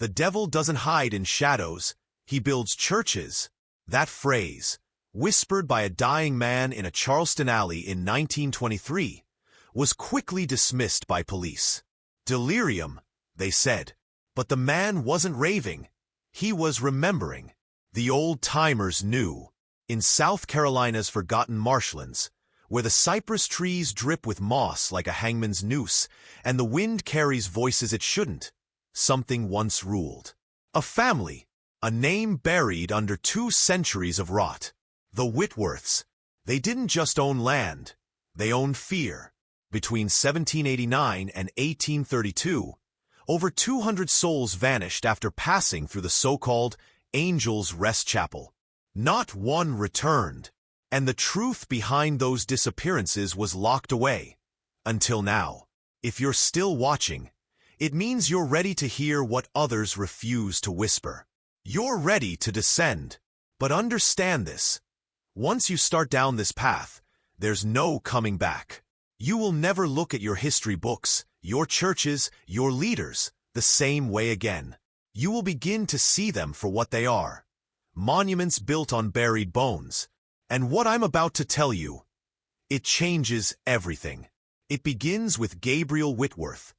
The devil doesn't hide in shadows, he builds churches. That phrase, whispered by a dying man in a Charleston alley in 1923, was quickly dismissed by police. Delirium, they said. But the man wasn't raving. He was remembering. The old-timers knew. In South Carolina's forgotten marshlands, where the cypress trees drip with moss like a hangman's noose, and the wind carries voices it shouldn't, something once ruled. A family, a name buried under 2 centuries of rot. The Whitworths. They didn't just own land, they owned fear. Between 1789 and 1832, over 200 souls vanished after passing through the so-called Angels' Rest Chapel. Not one returned, and the truth behind those disappearances was locked away. Until now. If you're still watching, it means you're ready to hear what others refuse to whisper. You're ready to descend. But understand this. Once you start down this path, there's no coming back. You will never look at your history books, your churches, your leaders, the same way again. You will begin to see them for what they are. Monuments built on buried bones. And what I'm about to tell you, it changes everything. It begins with Gabriel Whitworth,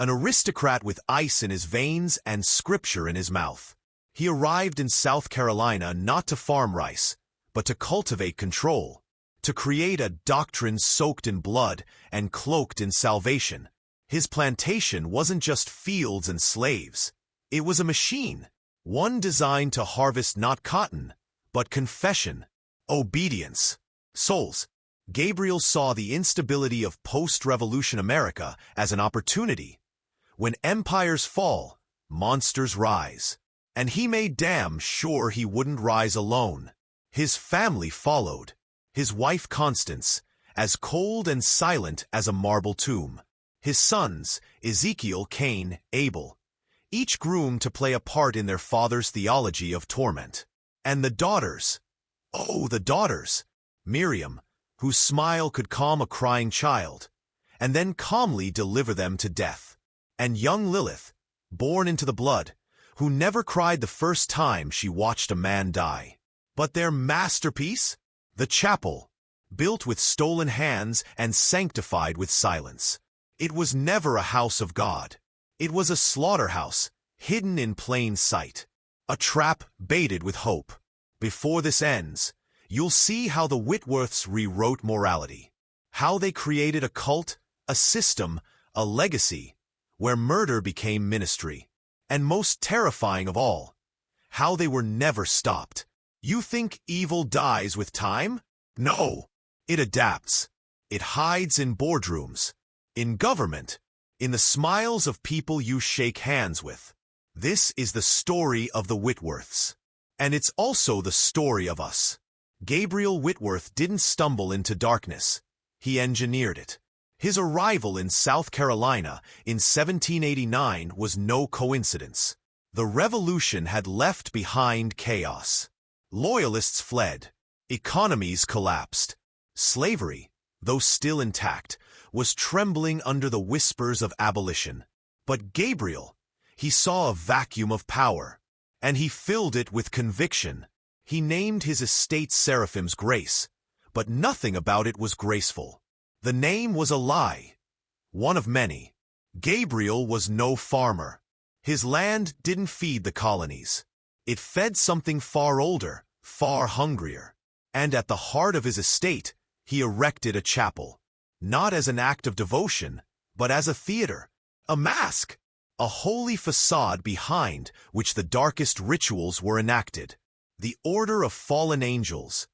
an aristocrat with ice in his veins and scripture in his mouth. He arrived in South Carolina not to farm rice, but to cultivate control, to create a doctrine soaked in blood and cloaked in salvation. His plantation wasn't just fields and slaves. It was a machine, one designed to harvest not cotton, but confession, obedience, souls. Gabriel saw the instability of post-revolution America as an opportunity. When empires fall, monsters rise. And he made damn sure he wouldn't rise alone. His family followed. His wife Constance, as cold and silent as a marble tomb. His sons, Ezekiel, Cain, Abel, each groomed to play a part in their father's theology of torment. And the daughters, oh, the daughters, Miriam, whose smile could calm a crying child, and then calmly deliver them to death. And young Lilith, born into the blood, who never cried the first time she watched a man die. But their masterpiece? The chapel, built with stolen hands and sanctified with silence. It was never a house of God. It was a slaughterhouse, hidden in plain sight. A trap baited with hope. Before this ends, you'll see how the Whitworths rewrote morality. How they created a cult, a system, a legacy, where murder became ministry. And most terrifying of all, how they were never stopped. You think evil dies with time? No. It adapts. It hides in boardrooms, in government, in the smiles of people you shake hands with. This is the story of the Whitworths. And it's also the story of us. Gabriel Whitworth didn't stumble into darkness. He engineered it. His arrival in South Carolina in 1789 was no coincidence. The revolution had left behind chaos. Loyalists fled. Economies collapsed. Slavery, though still intact, was trembling under the whispers of abolition. But Gabriel, he saw a vacuum of power, and he filled it with conviction. He named his estate Seraphim's Grace, but nothing about it was graceful. The name was a lie, one of many. Gabriel was no farmer. His land didn't feed the colonies. It fed something far older, far hungrier. And at the heart of his estate, he erected a chapel. Not as an act of devotion, but as a theater, a mask, a holy facade behind which the darkest rituals were enacted. The Order of Fallen Angels.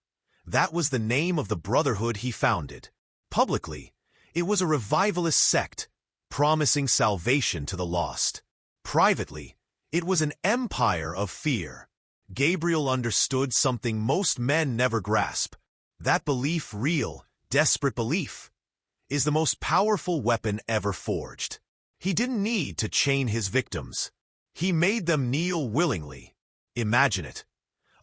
That was the name of the brotherhood he founded. Publicly, it was a revivalist sect, promising salvation to the lost. Privately, it was an empire of fear. Gabriel understood something most men never grasp. That belief, real, desperate belief, is the most powerful weapon ever forged. He didn't need to chain his victims. He made them kneel willingly. Imagine it.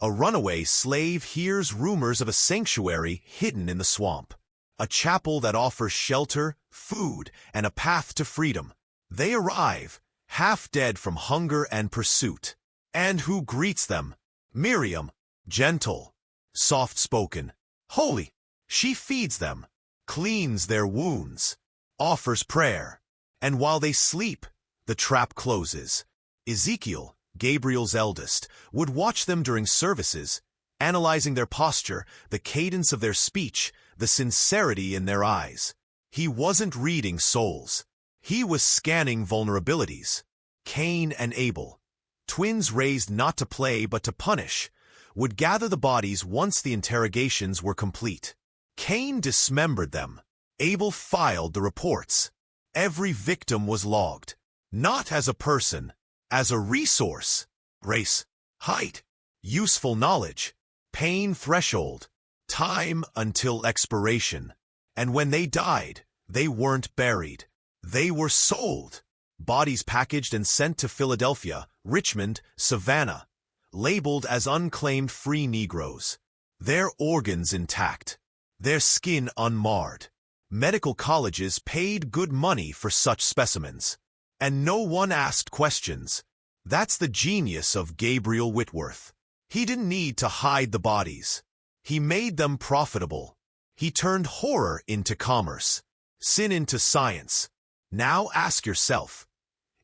A runaway slave hears rumors of a sanctuary hidden in the swamp. A chapel that offers shelter, food, and a path to freedom. They arrive, half dead from hunger and pursuit. And who greets them? Miriam, gentle, soft-spoken, holy. She feeds them, cleans their wounds, offers prayer. And while they sleep, the trap closes. Ezekiel, Gabriel's eldest, would watch them during services, analyzing their posture, the cadence of their speech, the sincerity in their eyes. He wasn't reading souls. He was scanning vulnerabilities. Cain and Abel, twins raised not to play but to punish, would gather the bodies once the interrogations were complete. Cain dismembered them. Abel filed the reports. Every victim was logged, not as a person, as a resource. Race, height, useful knowledge, pain threshold, time until expiration. And when they died, they weren't buried. They were sold. Bodies packaged and sent to Philadelphia, Richmond, Savannah, labeled as unclaimed free Negroes. Their organs intact, their skin unmarred. Medical colleges paid good money for such specimens. And no one asked questions. That's the genius of Gabriel Whitworth. He didn't need to hide the bodies. He made them profitable. He turned horror into commerce, sin into science. Now ask yourself,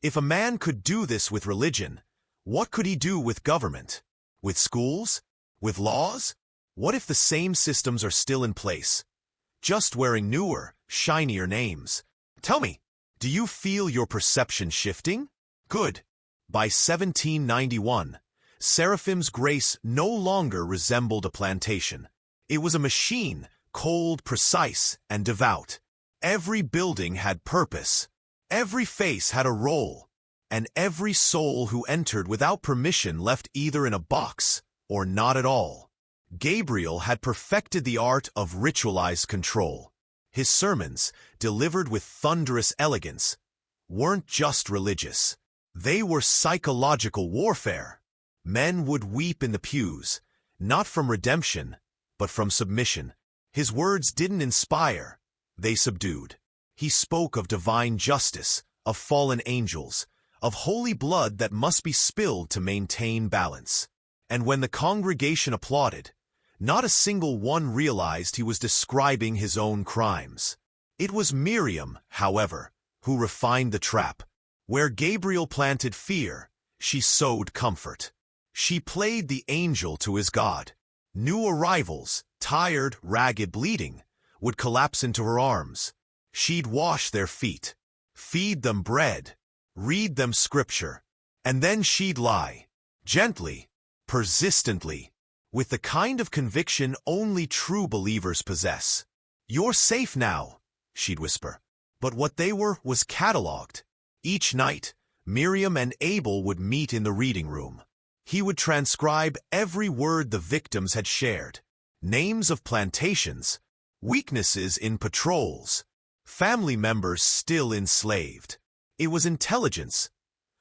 if a man could do this with religion, what could he do with government? With schools? With laws? What if the same systems are still in place, just wearing newer, shinier names? Tell me, do you feel your perception shifting? Good. By 1791, Seraphim's grace no longer resembled a plantation. It was a machine, cold, precise, and devout. Every building had purpose. Every face had a role. And every soul who entered without permission left either in a box or not at all. Gabriel had perfected the art of ritualized control. His sermons, delivered with thunderous elegance, weren't just religious. They were psychological warfare. Men would weep in the pews, not from redemption, but from submission. His words didn't inspire, they subdued. He spoke of divine justice, of fallen angels, of holy blood that must be spilled to maintain balance. And when the congregation applauded, not a single one realized he was describing his own crimes. It was Miriam, however, who refined the trap. Where Gabriel planted fear, she sowed comfort. She played the angel to his God. New arrivals, tired, ragged, bleeding, would collapse into her arms. She'd wash their feet, feed them bread, read them scripture, and then she'd lie, gently, persistently, with the kind of conviction only true believers possess. "You're safe now," she'd whisper. But what they were was cataloged. Each night, Miriam and Abel would meet in the reading room. He would transcribe every word the victims had shared. Names of plantations, weaknesses in patrols, family members still enslaved. It was intelligence,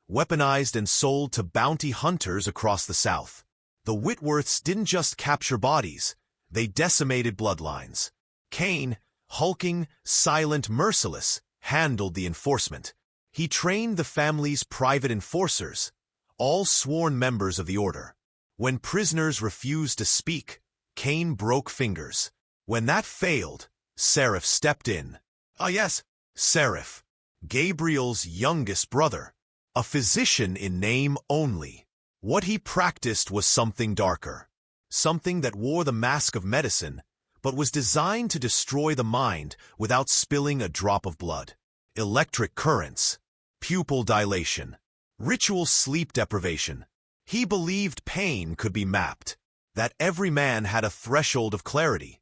weaponized and sold to bounty hunters across the South. The Whitworths didn't just capture bodies, they decimated bloodlines. Cain, hulking, silent, merciless, handled the enforcement. He trained the family's private enforcers, all sworn members of the order. When prisoners refused to speak, Cain broke fingers. When that failed, Seraph stepped in. Ah yes, Seraph, Gabriel's youngest brother, a physician in name only. What he practiced was something darker, something that wore the mask of medicine, but was designed to destroy the mind without spilling a drop of blood. Electric currents, pupil dilation, ritual sleep deprivation. He believed pain could be mapped, that every man had a threshold of clarity,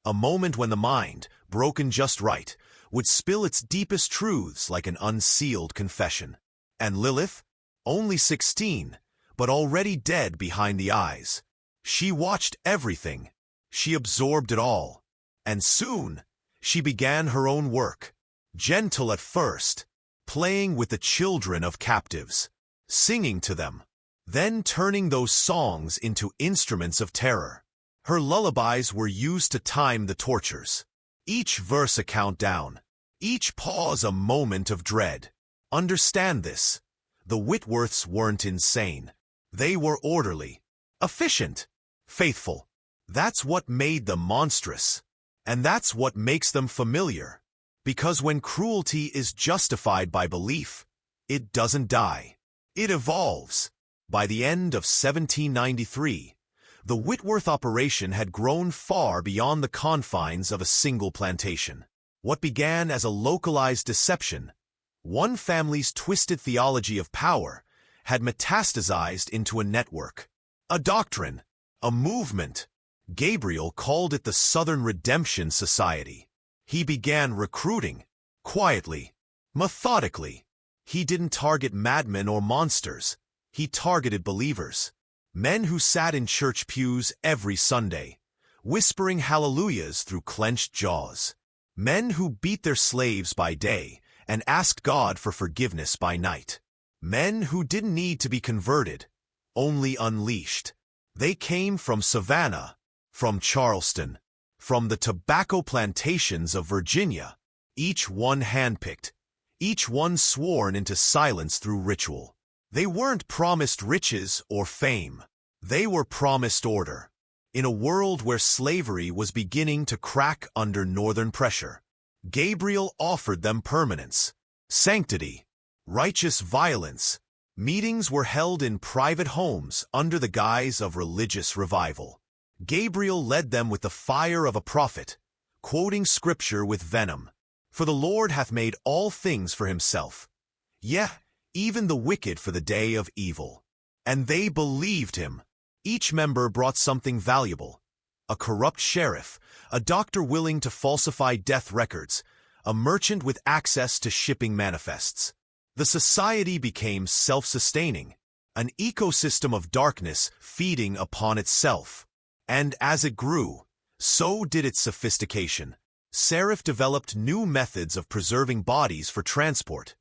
a moment when the mind, broken just right, would spill its deepest truths like an unsealed confession. And Lilith, only 16, but already dead behind the eyes. She watched everything. She absorbed it all. And soon, she began her own work, gentle at first, playing with the children of captives, singing to them, then turning those songs into instruments of terror. Her lullabies were used to time the tortures, each verse a countdown, each pause a moment of dread. Understand this, The Whitworths weren't insane. They were orderly, efficient, faithful. That's what made them monstrous. And that's what makes them familiar. Because when cruelty is justified by belief, it doesn't die. It evolves. By the end of 1793, the Whitworth operation had grown far beyond the confines of a single plantation. What began as a localized deception, one family's twisted theology of power, had metastasized into a network, a doctrine, a movement. Gabriel called it the Southern Redemption Society. He began recruiting, quietly, methodically. He didn't target madmen or monsters. He targeted believers. Men who sat in church pews every Sunday, whispering hallelujahs through clenched jaws. Men who beat their slaves by day and asked God for forgiveness by night. Men who didn't need to be converted, only unleashed. They came from Savannah, from Charleston, from the tobacco plantations of Virginia, each one handpicked, each one sworn into silence through ritual. They weren't promised riches or fame. They were promised order. In a world where slavery was beginning to crack under northern pressure, Gabriel offered them permanence, sanctity, righteous violence. Meetings were held in private homes under the guise of religious revival. Gabriel led them with the fire of a prophet, quoting scripture with venom. For the Lord hath made all things for himself. Yea, even the wicked for the day of evil. And they believed him. Each member brought something valuable. A corrupt sheriff, a doctor willing to falsify death records, a merchant with access to shipping manifests. The society became self-sustaining, an ecosystem of darkness feeding upon itself. And as it grew, so did its sophistication. Seraph developed new methods of preserving bodies for transport.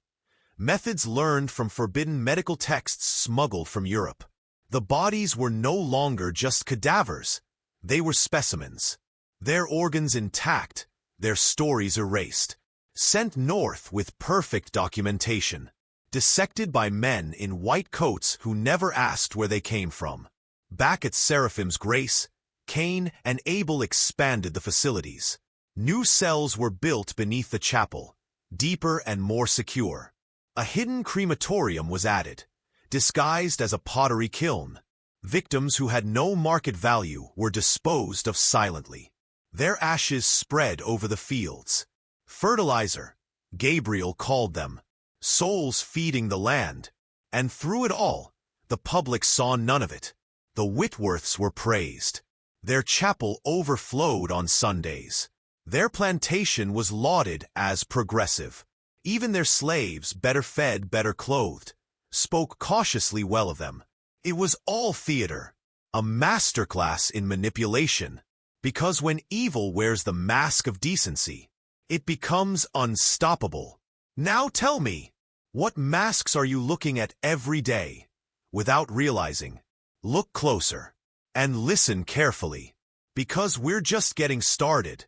Methods learned from forbidden medical texts smuggled from Europe. The bodies were no longer just cadavers. They were specimens. Their organs intact, their stories erased. Sent north with perfect documentation. Dissected by men in white coats who never asked where they came from. Back at Seraphim's Grace, Cain and Abel expanded the facilities. New cells were built beneath the chapel, deeper and more secure. A hidden crematorium was added, disguised as a pottery kiln. Victims who had no market value were disposed of silently. Their ashes spread over the fields. Fertilizer, Gabriel called them, souls feeding the land. And through it all, the public saw none of it. The Whitworths were praised. Their chapel overflowed on Sundays. Their plantation was lauded as progressive. Even their slaves, better fed, better clothed, spoke cautiously well of them. It was all theater, a masterclass in manipulation. Because when evil wears the mask of decency, it becomes unstoppable. Now tell me, what masks are you looking at every day? Without realizing, look closer and listen carefully, because we're just getting started.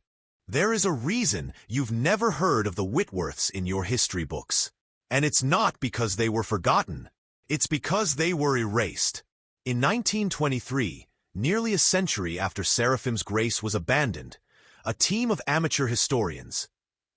There is a reason you've never heard of the Whitworths in your history books. And it's not because they were forgotten. It's because they were erased. In 1923, nearly a century after Seraphim's Grace was abandoned, a team of amateur historians,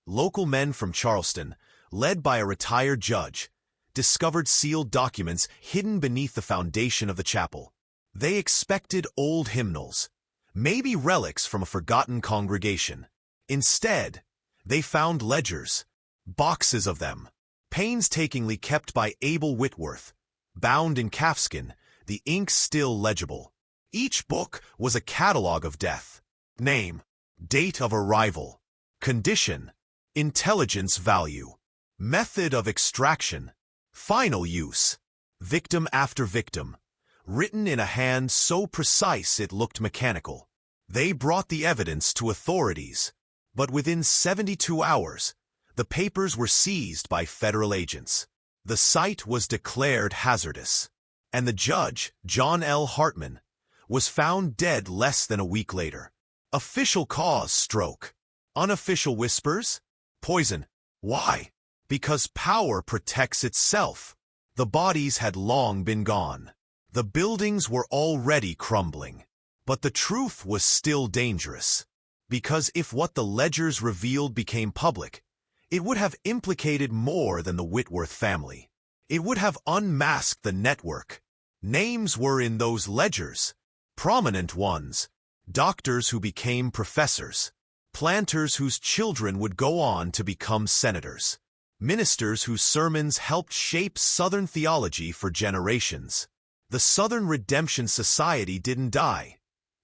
local men from Charleston, led by a retired judge, discovered sealed documents hidden beneath the foundation of the chapel. They expected old hymnals, maybe relics from a forgotten congregation. Instead, they found ledgers, boxes of them, painstakingly kept by Abel Whitworth, bound in calfskin, the ink still legible. Each book was a catalog of death, name, date of arrival, condition, intelligence value, method of extraction, final use, victim after victim, written in a hand so precise it looked mechanical. They brought the evidence to authorities, but within 72 hours, the papers were seized by federal agents. The site was declared hazardous, and the judge, John L. Hartman, was found dead less than a week later. Official cause: stroke. Unofficial whispers: poison. Why? Because power protects itself. The bodies had long been gone. The buildings were already crumbling. But the truth was still dangerous. Because if what the ledgers revealed became public, it would have implicated more than the Whitworth family. It would have unmasked the network. Names were in those ledgers, prominent ones, doctors who became professors, planters whose children would go on to become senators, ministers whose sermons helped shape Southern theology for generations. The Southern Redemption Society didn't die.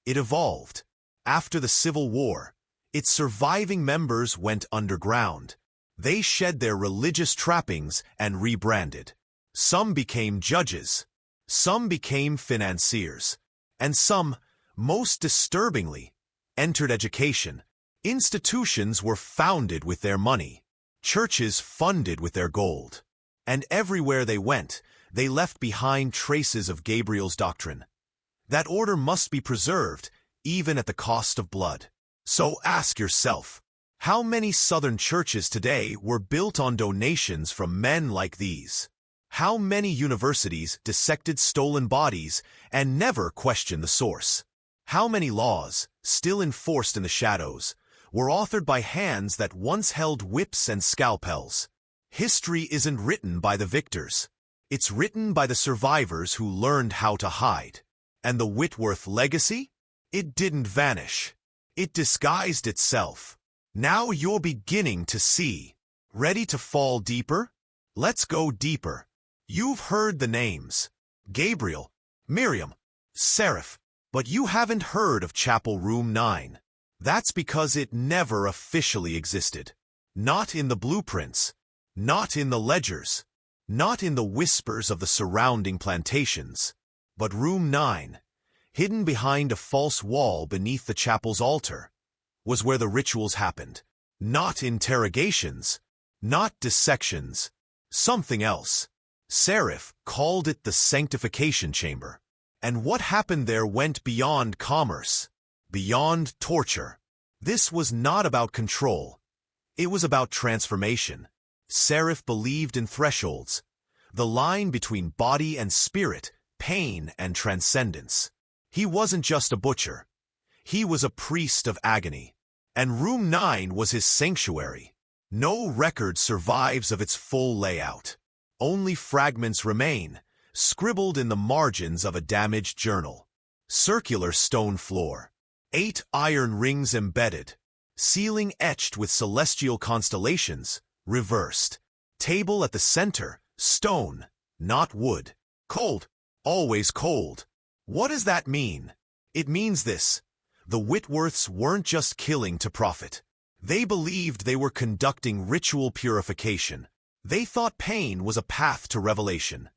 It evolved. After the Civil War, its surviving members went underground. They shed their religious trappings and rebranded. Some became judges, some became financiers, and some, most disturbingly, entered education. Institutions were founded with their money, churches funded with their gold. And everywhere they went, they left behind traces of Gabriel's doctrine. That order must be preserved, even at the cost of blood. So ask yourself, how many Southern churches today were built on donations from men like these? How many universities dissected stolen bodies and never questioned the source? How many laws, still enforced in the shadows, were authored by hands that once held whips and scalpels? History isn't written by the victors. It's written by the survivors who learned how to hide. And the Whitworth legacy? It didn't vanish. It disguised itself. Now you're beginning to see. Ready to fall deeper? Let's go deeper. You've heard the names. Gabriel, Miriam, Seraph, but you haven't heard of Chapel Room 9. That's because it never officially existed. Not in the blueprints, not in the ledgers, not in the whispers of the surrounding plantations. But Room 9, hidden behind a false wall beneath the chapel's altar, was where the rituals happened. Not interrogations, not dissections, something else. Seraph called it the sanctification chamber. And what happened there went beyond commerce, beyond torture. This was not about control. It was about transformation. Seraph believed in thresholds, the line between body and spirit, pain and transcendence. He wasn't just a butcher. He was a priest of agony. And Room 9 was his sanctuary. No record survives of its full layout. Only fragments remain, scribbled in the margins of a damaged journal. Circular stone floor, 8 iron rings embedded, ceiling etched with celestial constellations, reversed. Table at the center, stone, not wood. Cold, always cold. What does that mean? It means this. The Whitworths weren't just killing to profit. They believed they were conducting ritual purification. They thought pain was a path to revelation,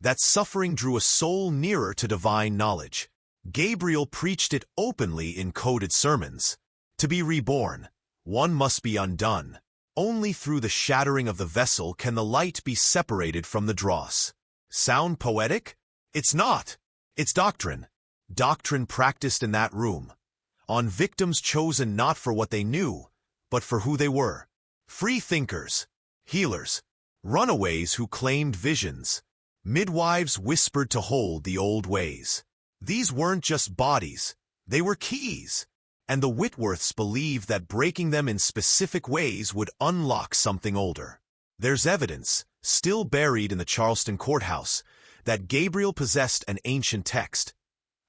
that suffering drew a soul nearer to divine knowledge. Gabriel preached it openly in coded sermons. To be reborn, one must be undone. Only through the shattering of the vessel can the light be separated from the dross. Sound poetic? It's not. It's doctrine. Doctrine practiced in that room, on victims chosen not for what they knew, but for who they were. Free thinkers, healers, runaways who claimed visions, midwives whispered to hold the old ways. These weren't just bodies, they were keys. And the Whitworths believed that breaking them in specific ways would unlock something older. There's evidence, still buried in the Charleston courthouse, that Gabriel possessed an ancient text,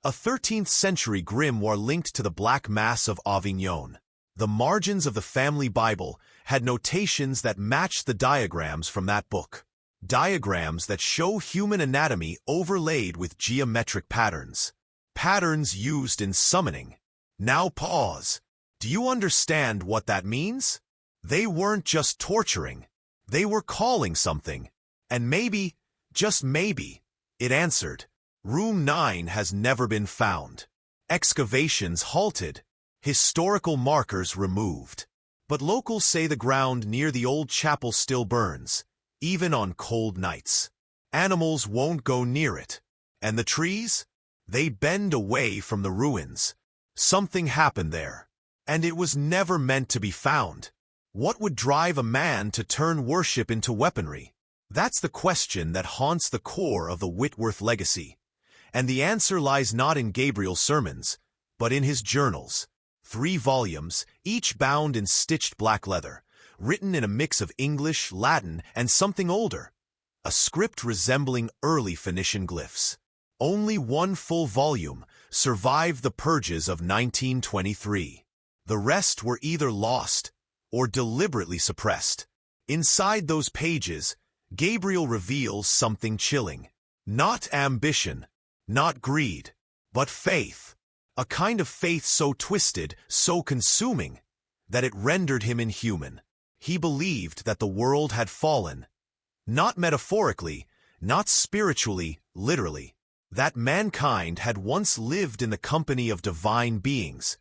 a 13th-century grimoire linked to the Black Mass of Avignon. The margins of the family Bible had notations that matched the diagrams from that book. Diagrams that show human anatomy overlaid with geometric patterns. Patterns used in summoning. Now pause. Do you understand what that means? They weren't just torturing. They were calling something. And maybe, just maybe, it answered. Room 9 has never been found. Excavations halted. Historical markers removed. But locals say the ground near the old chapel still burns, even on cold nights. Animals won't go near it. And the trees? They bend away from the ruins. Something happened there. And it was never meant to be found. What would drive a man to turn worship into weaponry? That's the question that haunts the core of the Whitworth legacy. And the answer lies not in Gabriel's sermons, but in his journals. 3 volumes, each bound in stitched black leather, written in a mix of English, Latin, and something older. A script resembling early Phoenician glyphs. Only 1 full volume survived the purges of 1923. The rest were either lost or deliberately suppressed. Inside those pages, Gabriel reveals something chilling. Not ambition, not greed, but faith. A kind of faith so twisted, so consuming, that it rendered him inhuman. He believed that the world had fallen, not metaphorically, not spiritually, literally. That mankind had once lived in the company of divine beings,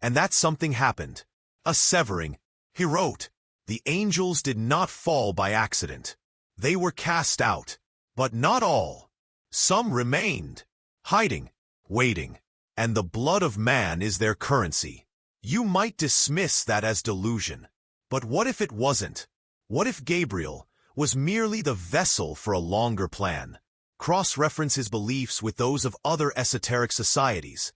and that something happened. A severing. He wrote, "The angels did not fall by accident. They were cast out, but not all. Some remained, hiding, waiting, and the blood of man is their currency." You might dismiss that as delusion. But what if it wasn't? What if Gabriel was merely the vessel for a longer plan? Cross-reference his beliefs with those of other esoteric societies.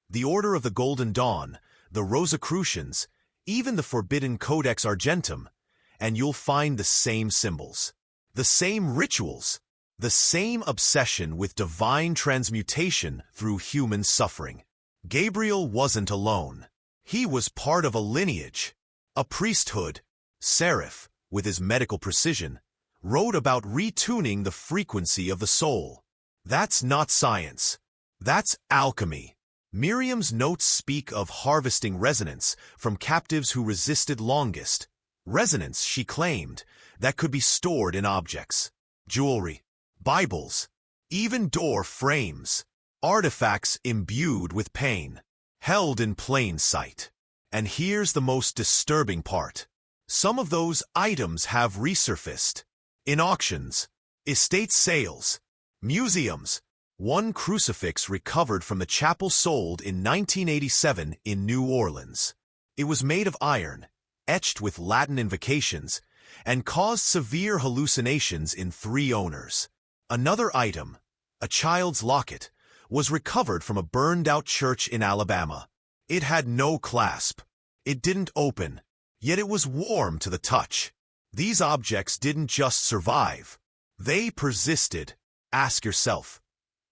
The Order of the Golden Dawn, the Rosicrucians, even the forbidden Codex Argentum, and you'll find the same symbols, the same rituals, the same obsession with divine transmutation through human suffering. Gabriel wasn't alone. He was part of a lineage, a priesthood. Seraph, with his medical precision, wrote about retuning the frequency of the soul. That's not science. That's alchemy. Miriam's notes speak of harvesting resonance from captives who resisted longest. Resonance, she claimed, that could be stored in objects. Jewelry, Bibles, even door frames. Artifacts imbued with pain, held in plain sight. And here's the most disturbing part. Some of those items have resurfaced. In auctions, estate sales, museums. One crucifix recovered from the chapel sold in 1987 in New Orleans. It was made of iron, etched with Latin invocations, and caused severe hallucinations in 3 owners. Another item, a child's locket, was recovered from a burned-out church in Alabama. It had no clasp. It didn't open, yet it was warm to the touch. These objects didn't just survive. They persisted. Ask yourself,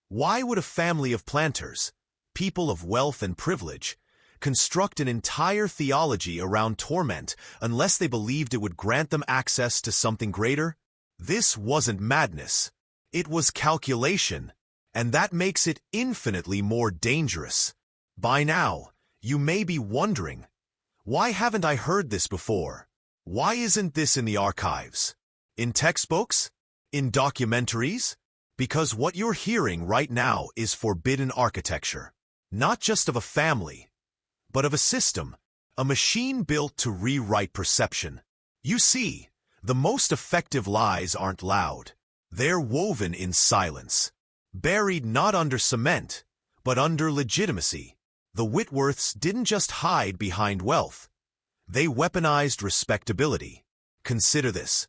why would a family of planters, people of wealth and privilege, construct an entire theology around torment unless they believed it would grant them access to something greater? This wasn't madness. It was calculation, and that makes it infinitely more dangerous. By now, you may be wondering, why haven't I heard this before? Why isn't this in the archives? In textbooks? In documentaries? Because what you're hearing right now is forbidden architecture. Not just of a family, but of a system, a machine built to rewrite perception. You see, the most effective lies aren't loud. They're woven in silence, buried not under cement, but under legitimacy. The Whitworths didn't just hide behind wealth. They weaponized respectability. Consider this.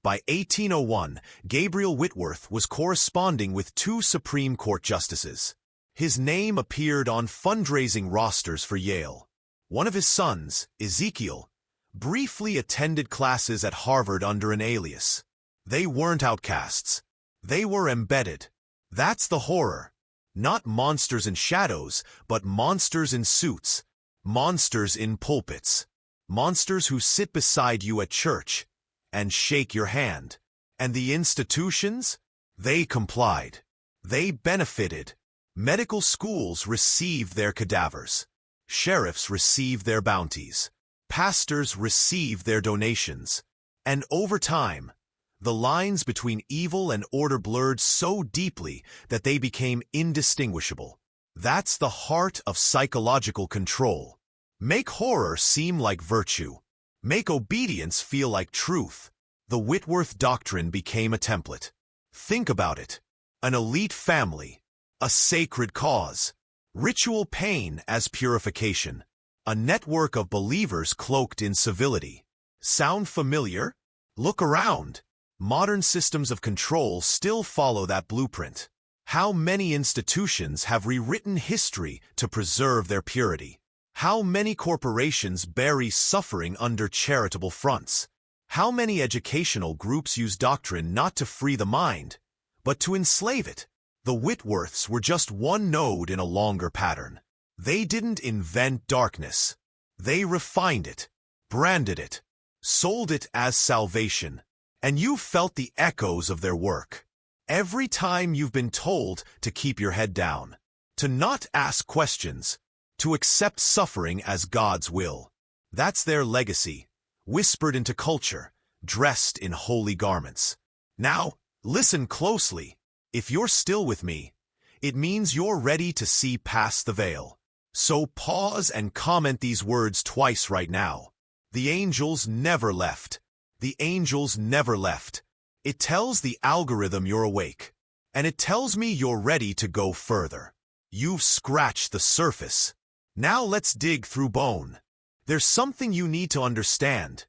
By 1801, Gabriel Whitworth was corresponding with 2 Supreme Court justices. His name appeared on fundraising rosters for Yale. One of his sons, Ezekiel, briefly attended classes at Harvard under an alias. They weren't outcasts. They were embedded. That's the horror. Not monsters in shadows, but monsters in suits. Monsters in pulpits. Monsters who sit beside you at church and shake your hand. And the institutions? They complied. They benefited. Medical schools received their cadavers. Sheriffs received their bounties. Pastors received their donations. And over time, the lines between evil and order blurred so deeply that they became indistinguishable. That's the heart of psychological control. Make horror seem like virtue. Make obedience feel like truth. The Whitworth doctrine became a template. Think about it. An elite family. A sacred cause. Ritual pain as purification. A network of believers cloaked in civility. Sound familiar? Look around. Modern systems of control still follow that blueprint. How many institutions have rewritten history to preserve their purity? How many corporations bury suffering under charitable fronts? How many educational groups use doctrine not to free the mind, but to enslave it? The Whitworths were just one node in a longer pattern. They didn't invent darkness. They refined it, branded it, sold it as salvation, and you've felt the echoes of their work. Every time you've been told to keep your head down, to not ask questions, to accept suffering as God's will. That's their legacy, whispered into culture, dressed in holy garments. Now, listen closely. If you're still with me, it means you're ready to see past the veil. So pause and comment these words twice right now. The angels never left. The angels never left. It tells the algorithm you're awake, and it tells me you're ready to go further. You've scratched the surface. Now let's dig through bone. There's something you need to understand.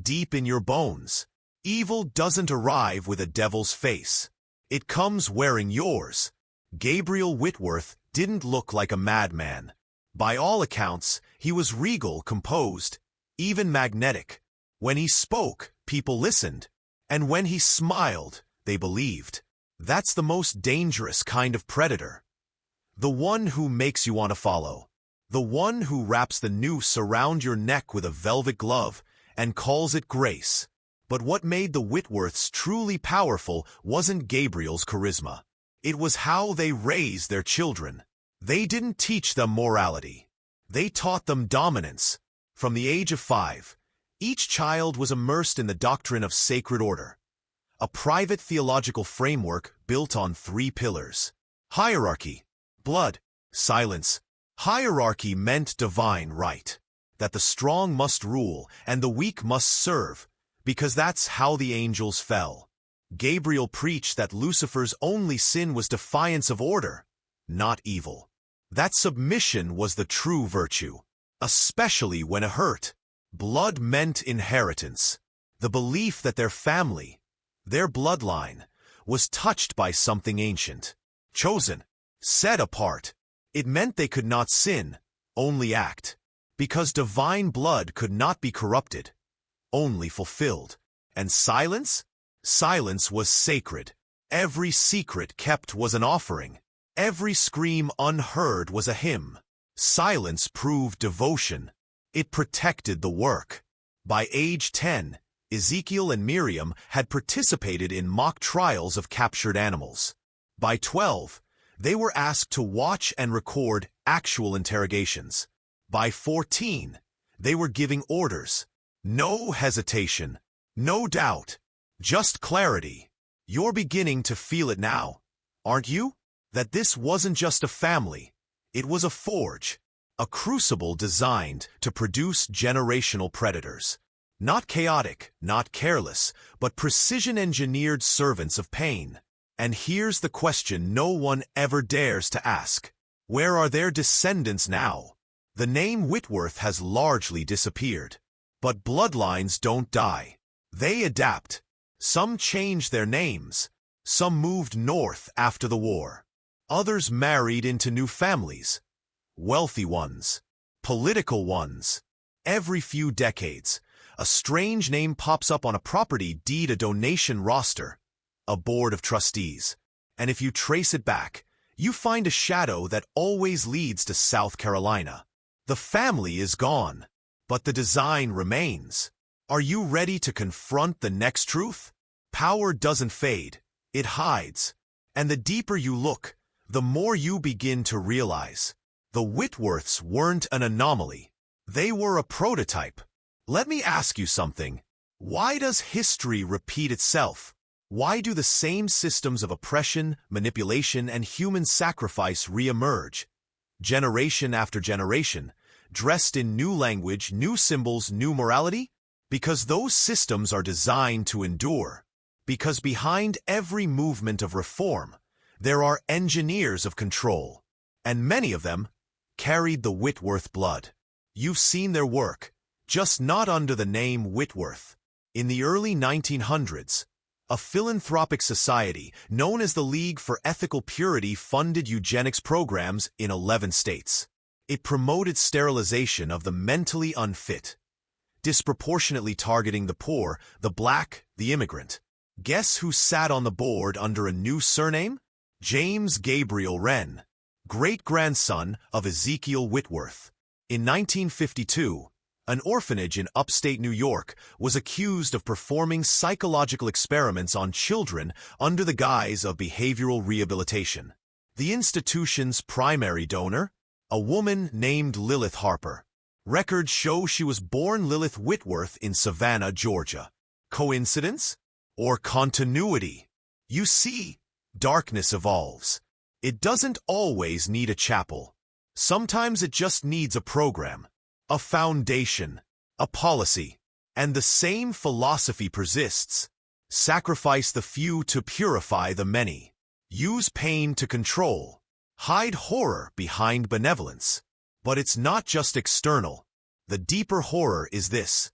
Deep in your bones, evil doesn't arrive with a devil's face. It comes wearing yours. Gabriel Whitworth didn't look like a madman. By all accounts, he was regal, composed, even magnetic. When he spoke, people listened. And when he smiled, they believed. That's the most dangerous kind of predator. The one who makes you want to follow. The one who wraps the noose around your neck with a velvet glove and calls it grace. But what made the Whitworths truly powerful wasn't Gabriel's charisma. It was how they raised their children. They didn't teach them morality. They taught them dominance. From the age of 5, each child was immersed in the doctrine of sacred order, a private theological framework built on 3 pillars. Hierarchy, blood, silence. Hierarchy meant divine right, that the strong must rule and the weak must serve, because that's how the angels fell. Gabriel preached that Lucifer's only sin was defiance of order, not evil. That submission was the true virtue, especially when it hurt. Blood meant inheritance, the belief that their family, their bloodline, was touched by something ancient, chosen, set apart. It meant they could not sin, only act, because divine blood could not be corrupted, only fulfilled. And silence? Silence was sacred. Every secret kept was an offering. Every scream unheard was a hymn. Silence proved devotion. It protected the work. By age 10, Ezekiel and Miriam had participated in mock trials of captured animals. By 12, they were asked to watch and record actual interrogations. By 14, they were giving orders. No hesitation, no doubt, just clarity. You're beginning to feel it now, aren't you? That this wasn't just a family, it was a forge, a crucible designed to produce generational predators. Not chaotic, not careless, but precision-engineered servants of pain. And here's the question no one ever dares to ask. Where are their descendants now? The name Whitworth has largely disappeared. But bloodlines don't die. They adapt. Some changed their names. Some moved north after the war. Others married into new families. Wealthy ones. Political ones. Every few decades, a strange name pops up on a property deed, a donation roster, a board of trustees. And if you trace it back, you find a shadow that always leads to South Carolina. The family is gone, but the design remains. Are you ready to confront the next truth? Power doesn't fade, it hides. And the deeper you look, the more you begin to realize. The Whitworths weren't an anomaly. They were a prototype. Let me ask you something. Why does history repeat itself? Why do the same systems of oppression, manipulation, and human sacrifice re-emerge, generation after generation, dressed in new language, new symbols, new morality? Because those systems are designed to endure. Because behind every movement of reform, there are engineers of control, and many of them carried the Whitworth blood. You've seen their work, just not under the name Whitworth. In the early 1900s, A philanthropic society known as the League for Ethical Purity funded eugenics programs in 11 states. It promoted sterilization of the mentally unfit, disproportionately targeting the poor, the black, the immigrant. Guess who sat on the board under a new surname? James Gabriel Wren, great-grandson of Ezekiel Whitworth. In 1952, an orphanage in upstate New York was accused of performing psychological experiments on children under the guise of behavioral rehabilitation. The institution's primary donor, a woman named Lilith Harper. Records show she was born Lilith Whitworth in Savannah, Georgia. Coincidence? Or continuity? You see, darkness evolves. It doesn't always need a chapel. Sometimes it just needs a program, a foundation, a policy. And the same philosophy persists. Sacrifice the few to purify the many. Use pain to control. Hide horror behind benevolence. But it's not just external. The deeper horror is this.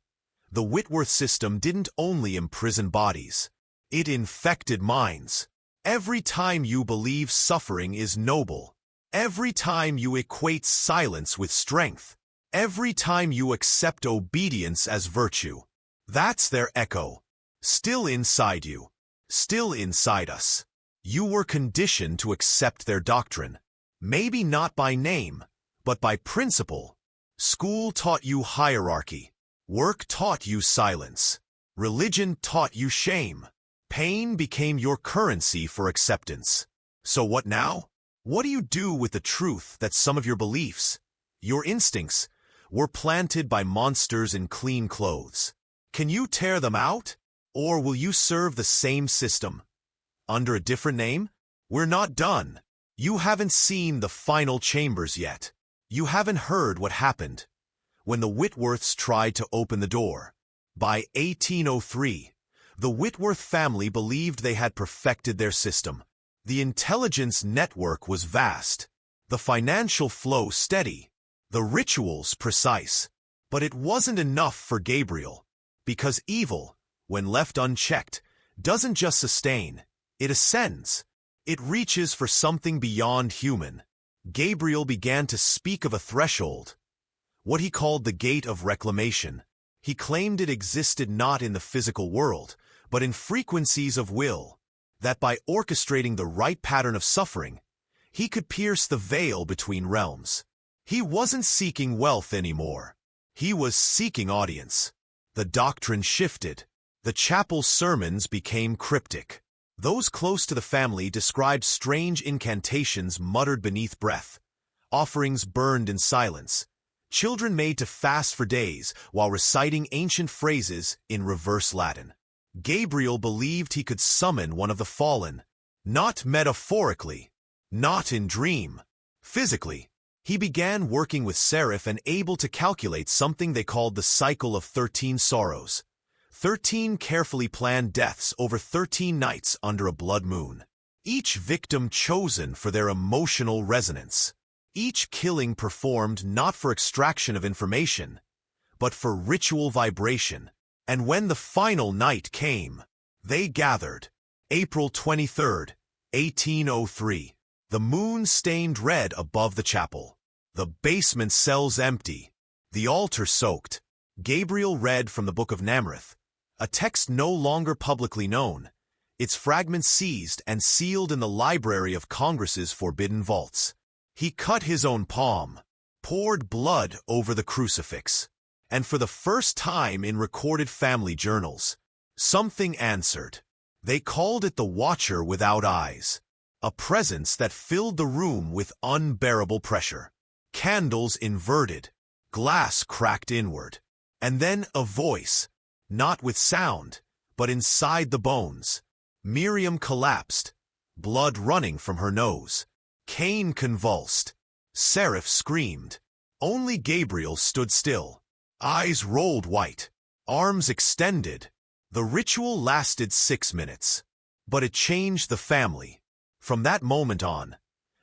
The Whitworth system didn't only imprison bodies. It infected minds. Every time you believe suffering is noble, every time you equate silence with strength, every time you accept obedience as virtue, that's their echo. Still inside you. Still inside us. You were conditioned to accept their doctrine. Maybe not by name, but by principle. School taught you hierarchy. Work taught you silence. Religion taught you shame. Pain became your currency for acceptance. So what now? What do you do with the truth that some of your beliefs, your instincts, were planted by monsters in clean clothes? Can you tear them out? Or will you serve the same system? Under a different name? We're not done. You haven't seen the final chambers yet. You haven't heard what happened when the Whitworths tried to open the door. By 1803, the Whitworth family believed they had perfected their system. The intelligence network was vast, the financial flow steady, the rituals precise. But it wasn't enough for Gabriel, because evil, when left unchecked, doesn't just sustain, it ascends. It reaches for something beyond human. Gabriel began to speak of a threshold, what he called the gate of reclamation. He claimed it existed not in the physical world, but in frequencies of will, that by orchestrating the right pattern of suffering, he could pierce the veil between realms. He wasn't seeking wealth anymore. He was seeking audience. The doctrine shifted. The chapel's sermons became cryptic. Those close to the family described strange incantations muttered beneath breath, offerings burned in silence, children made to fast for days while reciting ancient phrases in reverse Latin. Gabriel believed he could summon one of the fallen, not metaphorically, not in dream. Physically, he began working with Seraph and able to calculate something they called the cycle of 13 sorrows. 13 carefully planned deaths over 13 nights under a blood moon. Each victim chosen for their emotional resonance. Each killing performed not for extraction of information, but for ritual vibration. And when the final night came, they gathered. April 23, 1803. The moon stained red above the chapel. The basement cells empty. The altar soaked. Gabriel read from the Book of Namrith, a text no longer publicly known, its fragments seized and sealed in the Library of Congress's forbidden vaults. He cut his own palm, poured blood over the crucifix, and for the first time in recorded family journals, something answered. They called it the Watcher Without Eyes, a presence that filled the room with unbearable pressure. Candles inverted, glass cracked inward, and then a voice, not with sound, but inside the bones. Miriam collapsed, blood running from her nose. Cain convulsed. Seraph screamed. Only Gabriel stood still. Eyes rolled white, arms extended. The ritual lasted 6 minutes. But it changed the family. From that moment on,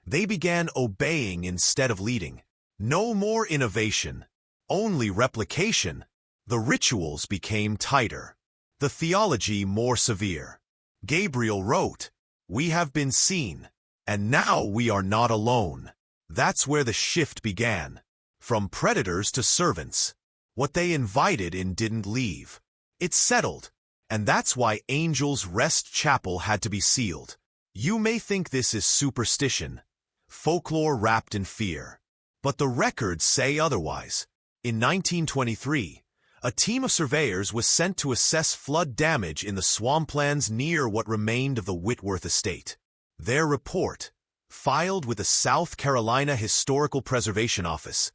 they began obeying instead of leading. No more innovation, only replication. The rituals became tighter, the theology more severe. Gabriel wrote, "We have been seen, and now we are not alone." That's where the shift began. From predators to servants. What they invited in didn't leave. It settled, and that's why Angel's Rest Chapel had to be sealed. You may think this is superstition, folklore wrapped in fear. But the records say otherwise. In 1923, a team of surveyors was sent to assess flood damage in the swamplands near what remained of the Whitworth estate. Their report, filed with the South Carolina Historical Preservation Office,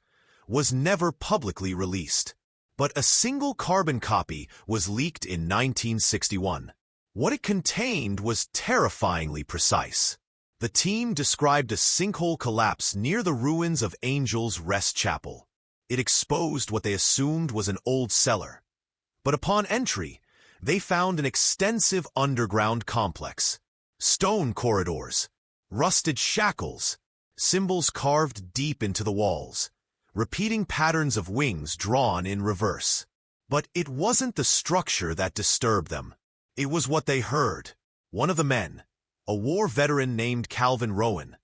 was never publicly released. But a single carbon copy was leaked in 1961. What it contained was terrifyingly precise. The team described a sinkhole collapse near the ruins of Angel's Rest Chapel. It exposed what they assumed was an old cellar. But upon entry, they found an extensive underground complex. Stone corridors, rusted shackles, symbols carved deep into the walls, repeating patterns of wings drawn in reverse. But it wasn't the structure that disturbed them. It was what they heard. One of the men, a war veteran named Calvin Rowan,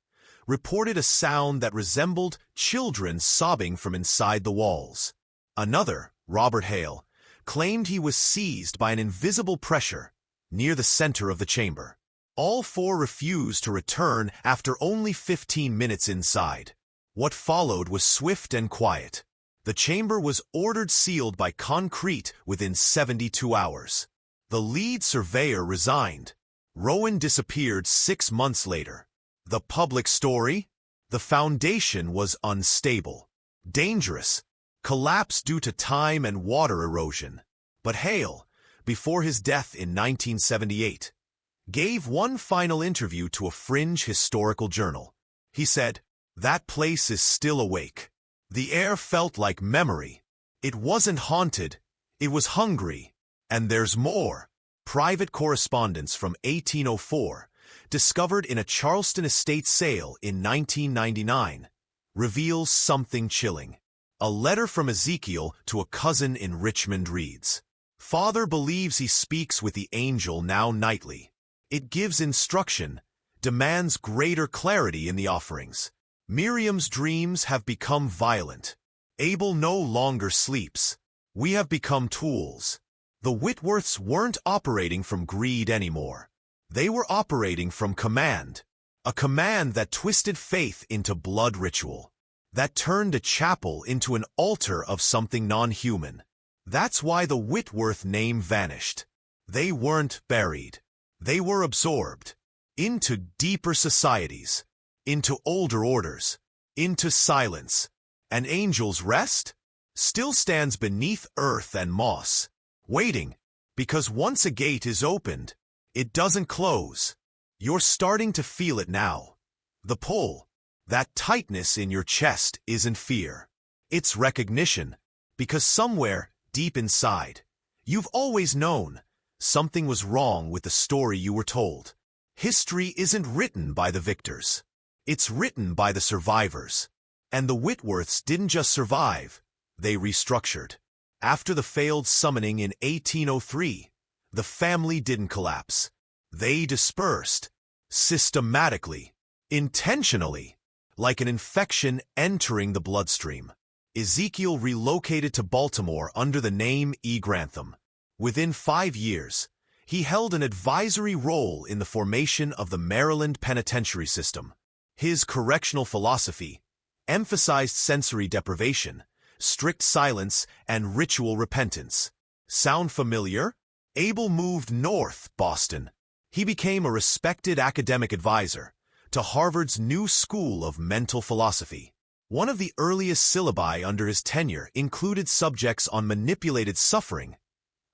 reported a sound that resembled children sobbing from inside the walls. Another, Robert Hale, claimed he was seized by an invisible pressure near the center of the chamber. All four refused to return after only 15 minutes inside. What followed was swift and quiet. The chamber was ordered sealed by concrete within 72 hours. The lead surveyor resigned. Rowan disappeared 6 months later. The public story? The foundation was unstable, dangerous, collapsed due to time and water erosion. But Hale, before his death in 1978, gave one final interview to a fringe historical journal. He said, "That place is still awake. The air felt like memory. It wasn't haunted, it was hungry. And there's more." Private correspondence from 1804, discovered in a Charleston estate sale in 1999, reveals something chilling. A letter from Ezekiel to a cousin in Richmond reads, "Father believes he speaks with the angel now nightly. It gives instruction, demands greater clarity in the offerings. Miriam's dreams have become violent. Abel no longer sleeps. We have become tools." The Whitworths weren't operating from greed anymore. They were operating from command. A command that twisted faith into blood ritual. That turned a chapel into an altar of something non-human. That's why the Whitworth name vanished. They weren't buried. They were absorbed. Into deeper societies. Into older orders. Into silence. And Angel's Rest still stands beneath earth and moss, waiting, because once a gate is opened, it doesn't close. You're starting to feel it now. The pull, that tightness in your chest isn't fear. It's recognition, because somewhere, deep inside, you've always known something was wrong with the story you were told. History isn't written by the victors. It's written by the survivors. And the Whitworths didn't just survive, they restructured. After the failed summoning in 1803, the family didn't collapse. They dispersed, systematically, intentionally, like an infection entering the bloodstream. Ezekiel relocated to Baltimore under the name E. Grantham. Within 5 years, he held an advisory role in the formation of the Maryland penitentiary system. His correctional philosophy emphasized sensory deprivation, strict silence, and ritual repentance. Sound familiar? Abel moved north, Boston. He became a respected academic advisor to Harvard's new school of mental philosophy. One of the earliest syllabi under his tenure included subjects on manipulated suffering,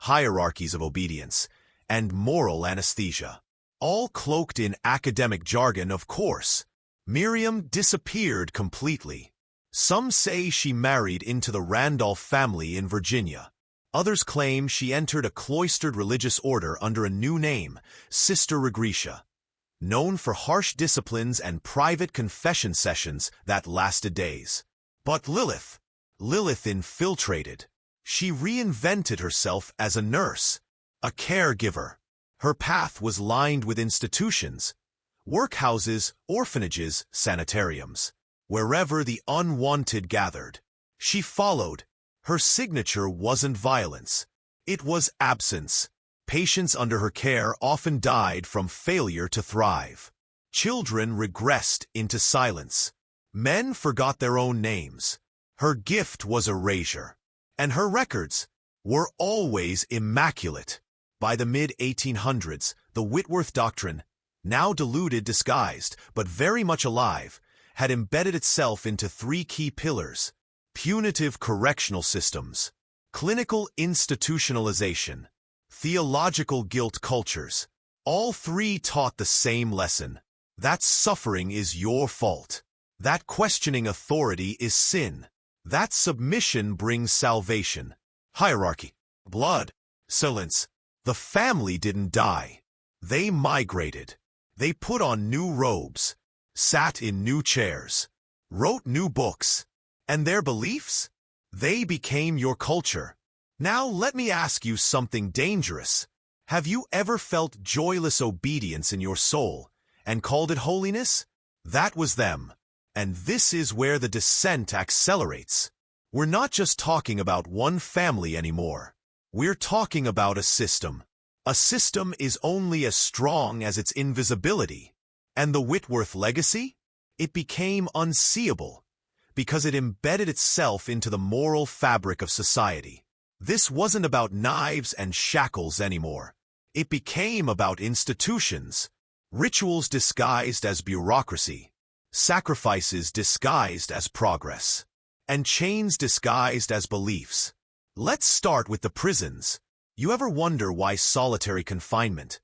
hierarchies of obedience, and moral anesthesia. All cloaked in academic jargon, of course. Miriam disappeared completely. Some say she married into the Randolph family in Virginia. Others claim she entered a cloistered religious order under a new name, Sister Regretia, known for harsh disciplines and private confession sessions that lasted days. But Lilith infiltrated. She reinvented herself as a nurse, a caregiver, Her path was lined with institutions, workhouses, orphanages, sanitariums. Wherever the unwanted gathered, she followed. Her signature wasn't violence. It was absence. Patients under her care often died from failure to thrive. Children regressed into silence. Men forgot their own names. Her gift was erasure. And her records were always immaculate. By the mid-1800s, the Whitworth doctrine, now diluted, disguised, but very much alive, had embedded itself into three key pillars: punitive correctional systems, clinical institutionalization, theological guilt cultures. All three taught the same lesson: that suffering is your fault, that questioning authority is sin, that submission brings salvation. Hierarchy, blood, silence. The family didn't die. They migrated. They put on new robes, sat in new chairs, wrote new books, and their beliefs? They became your culture. Now let me ask you something dangerous. Have you ever felt joyless obedience in your soul and called it holiness? That was them. And this is where the descent accelerates. We're not just talking about one family anymore. We're talking about a system. A system is only as strong as its invisibility. And the Whitworth legacy? It became unseeable because it embedded itself into the moral fabric of society. This wasn't about knives and shackles anymore. It became about institutions, rituals disguised as bureaucracy, sacrifices disguised as progress, and chains disguised as beliefs. Let's start with the prisons. You ever wonder why solitary confinement,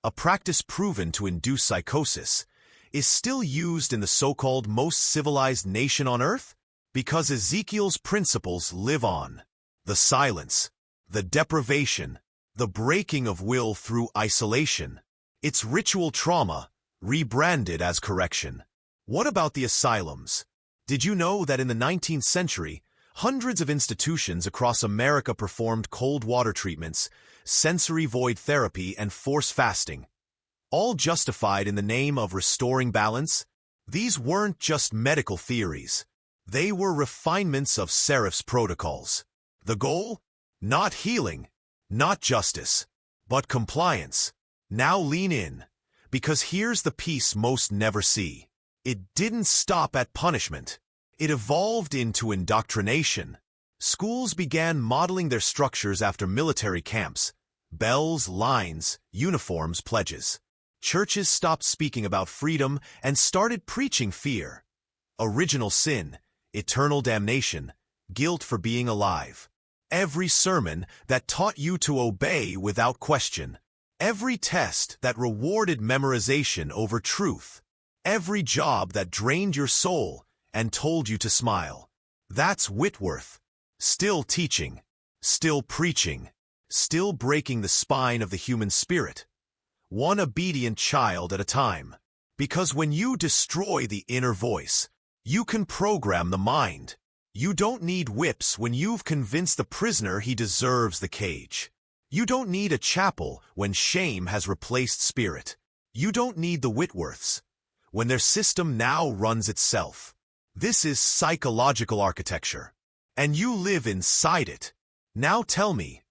a practice proven to induce psychosis, is still used in the so-called most civilized nation on earth? Because Ezekiel's principles live on. The silence, the deprivation, the breaking of will through isolation. It's ritual trauma, rebranded as correction. What about the asylums? Did you know that in the 19th century, hundreds of institutions across America performed cold water treatments, sensory void therapy, and forced fasting, all justified in the name of restoring balance? These weren't just medical theories. They were refinements of Seraph's protocols. The goal? Not healing, not justice, but compliance. Now lean in, because here's the piece most never see. It didn't stop at punishment. It evolved into indoctrination. Schools began modeling their structures after military camps: bells, lines, uniforms, pledges. Churches stopped speaking about freedom and started preaching fear. Original sin, eternal damnation, guilt for being alive. Every sermon that taught you to obey without question. Every test that rewarded memorization over truth. Every job that drained your soul and told you to smile. That's Whitworth. Still teaching, still preaching, still breaking the spine of the human spirit. One obedient child at a time. Because when you destroy the inner voice, you can program the mind. You don't need whips when you've convinced the prisoner he deserves the cage. You don't need a chapel when shame has replaced spirit. You don't need the Whitworths when their system now runs itself. This is psychological architecture, and you live inside it. Now tell me,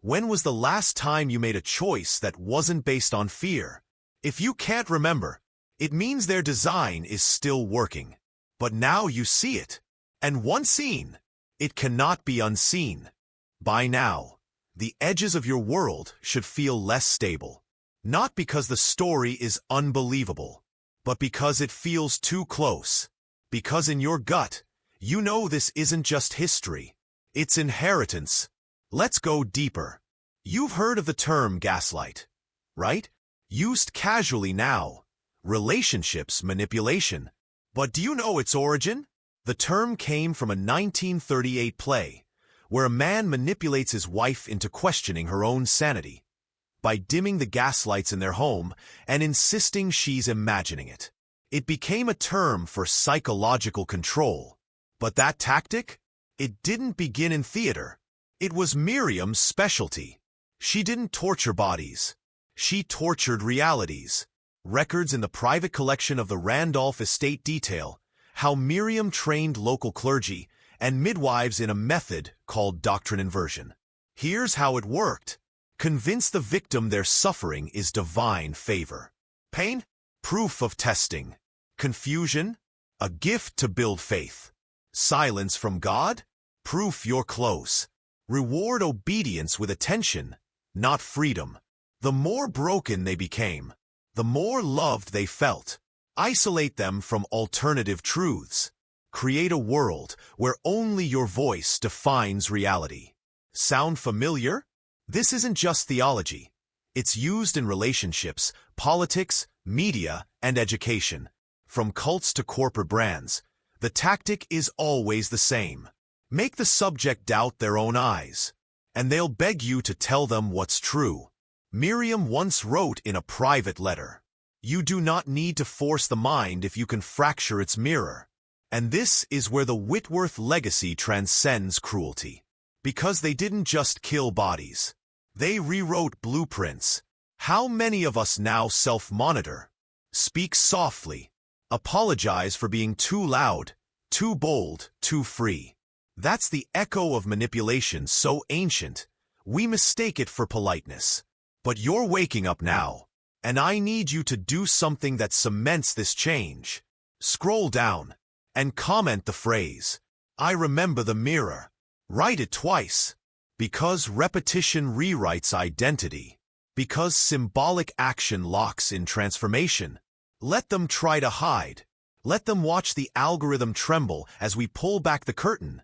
when was the last time you made a choice that wasn't based on fear? If you can't remember, it means their design is still working. But now you see it. And once seen, it cannot be unseen. By now, the edges of your world should feel less stable. Not because the story is unbelievable, but because it feels too close. Because in your gut, you know this isn't just history. It's inheritance. Let's go deeper. You've heard of the term gaslight, right? Used casually now. Relationships manipulation. But do you know its origin? The term came from a 1938 play, where a man manipulates his wife into questioning her own sanity by dimming the gaslights in their home and insisting she's imagining it. It became a term for psychological control. But that tactic? It didn't begin in theater. It was Miriam's specialty. She didn't torture bodies. She tortured realities. Records in the private collection of the Randolph estate detail how Miriam trained local clergy and midwives in a method called doctrine inversion. Here's how it worked. Convince the victim their suffering is divine favor. Pain? Proof of testing. Confusion? A gift to build faith. Silence from God? Proof you're close. Reward obedience with attention, not freedom. The more broken they became, the more loved they felt. Isolate them from alternative truths. Create a world where only your voice defines reality. Sound familiar? This isn't just theology. It's used in relationships, politics, media, and education. From cults to corporate brands, the tactic is always the same. Make the subject doubt their own eyes, and they'll beg you to tell them what's true. Miriam once wrote in a private letter, "You do not need to force the mind if you can fracture its mirror." And this is where the Whitworth legacy transcends cruelty. Because they didn't just kill bodies. They rewrote blueprints. How many of us now self-monitor? Speak softly. Apologize for being too loud, too bold, too free. That's the echo of manipulation so ancient, we mistake it for politeness. But you're waking up now, and I need you to do something that cements this change. Scroll down and comment the phrase, "I remember the mirror." Write it twice. Because repetition rewrites identity. Because symbolic action locks in transformation. Let them try to hide. Let them watch the algorithm tremble as we pull back the curtain.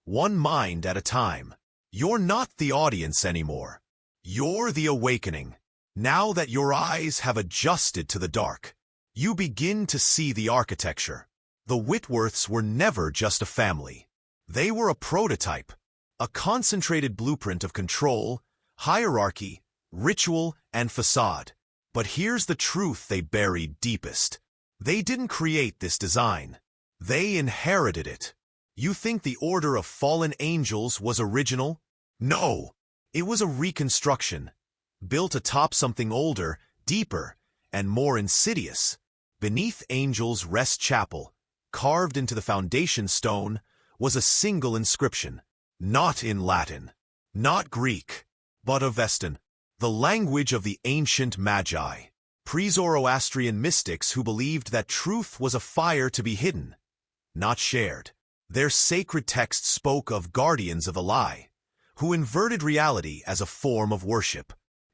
One mind at a time. You're not the audience anymore. You're the awakening. Now that your eyes have adjusted to the dark, you begin to see the architecture. The Whitworths were never just a family. They were a prototype, a concentrated blueprint of control, hierarchy, ritual, and facade. But here's the truth they buried deepest. They didn't create this design. They inherited it. You think the Order of Fallen Angels was original? No, it was a reconstruction, built atop something older, deeper, and more insidious. Beneath Angels' Rest Chapel, carved into the foundation stone, was a single inscription, not in Latin, not Greek, but Avestan, the language of the ancient Magi, pre-Zoroastrian mystics who believed that truth was a fire to be hidden, not shared. Their sacred text spoke of guardians of the lie, who inverted reality as a form of worship.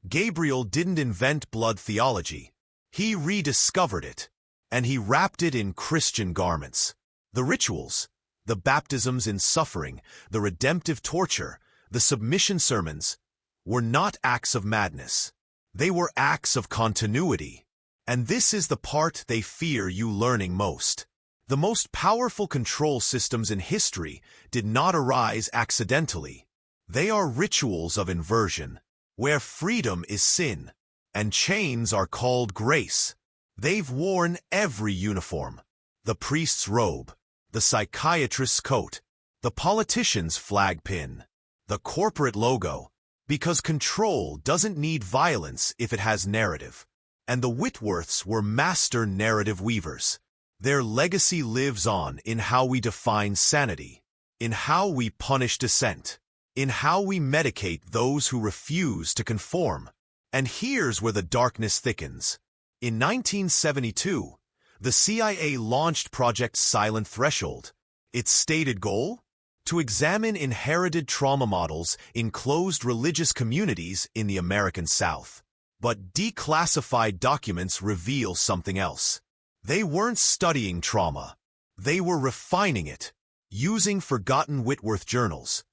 Gabriel didn't invent blood theology. He rediscovered it, and he wrapped it in Christian garments. The rituals, the baptisms in suffering, the redemptive torture, the submission sermons, were not acts of madness. They were acts of continuity. And this is the part they fear you learning most. The most powerful control systems in history did not arise accidentally. They are rituals of inversion, where freedom is sin, and chains are called grace. They've worn every uniform, the priest's robe, the psychiatrist's coat, the politician's flag pin, the corporate logo, because control doesn't need violence if it has narrative. And the Whitworths were master narrative weavers. Their legacy lives on in how we define sanity, in how we punish dissent, in how we medicate those who refuse to conform. And here's where the darkness thickens. In 1972, the CIA launched Project Silent Threshold. Its stated goal? To examine inherited trauma models in closed religious communities in the American South. But declassified documents reveal something else. They weren't studying trauma. They were refining it, using forgotten Whitworth journals,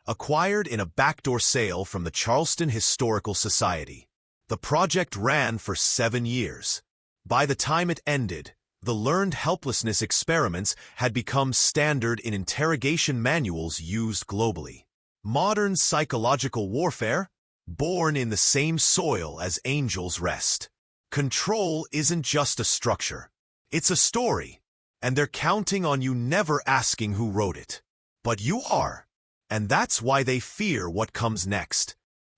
acquired in a backdoor sale from the Charleston Historical Society. The project ran for 7 years. By the time it ended, the learned helplessness experiments had become standard in interrogation manuals used globally. Modern psychological warfare, born in the same soil as Angels' Rest. Control isn't just a structure. It's a story, and they're counting on you never asking who wrote it. But you are, and that's why they fear what comes next.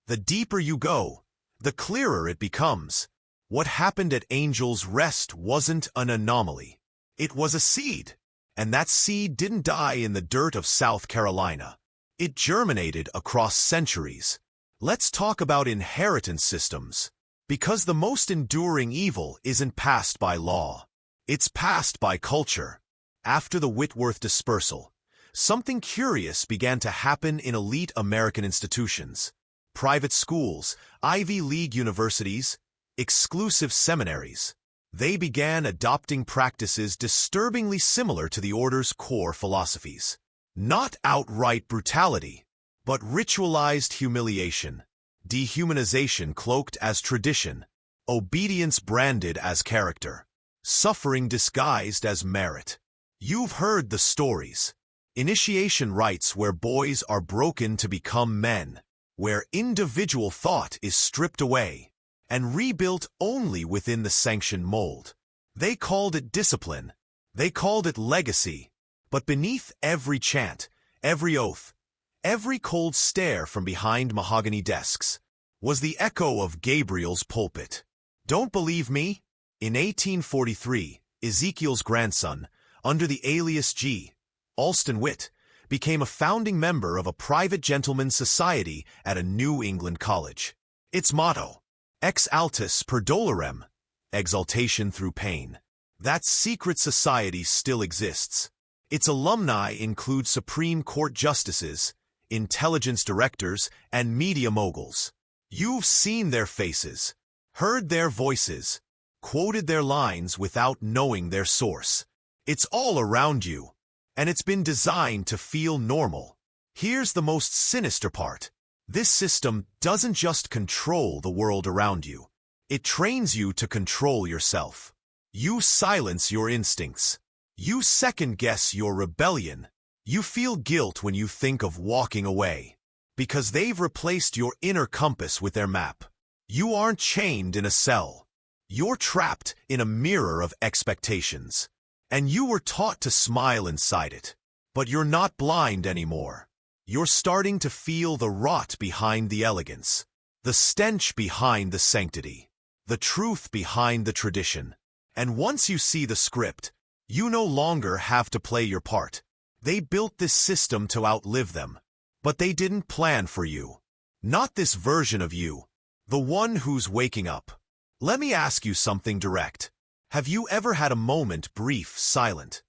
The deeper you go, the clearer it becomes. What happened at Angel's Rest wasn't an anomaly. It was a seed. And that seed didn't die in the dirt of South Carolina. It germinated across centuries. Let's talk about inheritance systems. Because the most enduring evil isn't passed by law. It's passed by culture. After the Whitworth dispersal, something curious began to happen in elite American institutions. Private schools, Ivy League universities, exclusive seminaries. They began adopting practices disturbingly similar to the order's core philosophies. Not outright brutality, but ritualized humiliation, dehumanization cloaked as tradition, obedience branded as character, suffering disguised as merit. You've heard the stories. Initiation rites where boys are broken to become men, where individual thought is stripped away and rebuilt only within the sanctioned mold. They called it discipline. They called it legacy. But beneath every chant, every oath, every cold stare from behind mahogany desks, was the echo of Gabriel's pulpit. Don't believe me? In 1843, Ezekiel's grandson, under the alias G. Alston Witt, became a founding member of a private gentleman's society at a New England college. Its motto, Ex altus per dolorem, exaltation through pain. That secret society still exists. Its alumni include Supreme Court justices, intelligence directors, and media moguls. You've seen their faces, heard their voices, quoted their lines without knowing their source. It's all around you, and it's been designed to feel normal. Here's the most sinister part. This system doesn't just control the world around you. It trains you to control yourself. You silence your instincts. You second-guess your rebellion. You feel guilt when you think of walking away, because they've replaced your inner compass with their map. You aren't chained in a cell. You're trapped in a mirror of expectations. And you were taught to smile inside it. But you're not blind anymore. You're starting to feel the rot behind the elegance, the stench behind the sanctity, the truth behind the tradition. And once you see the script, you no longer have to play your part. They built this system to outlive them. But they didn't plan for you. Not this version of you, the one who's waking up. Let me ask you something direct. Have you ever had a moment, brief, silent,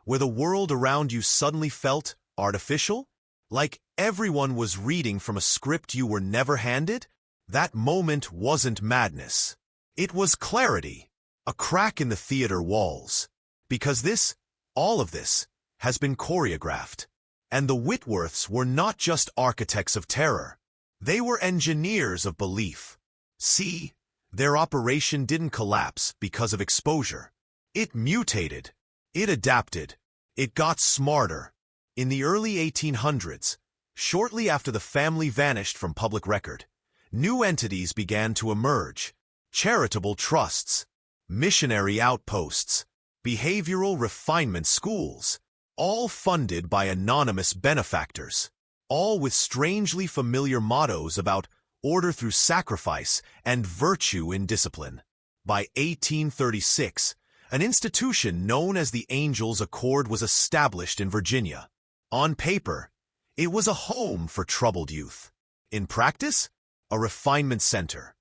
where the world around you suddenly felt artificial? Like everyone was reading from a script you were never handed? That moment wasn't madness. It was clarity, a crack in the theater walls. Because all of this, has been choreographed. And the Whitworths were not just architects of terror. They were engineers of belief. See, their operation didn't collapse because of exposure. It mutated. It adapted. It got smarter. In the early 1800s, shortly after the family vanished from public record, new entities began to emerge. Charitable trusts, missionary outposts, behavioral refinement schools, all funded by anonymous benefactors, all with strangely familiar mottos about order through sacrifice and virtue in discipline. By 1836, an institution known as the Angels Accord was established in Virginia. On paper, it was a home for troubled youth. In practice, a refinement center,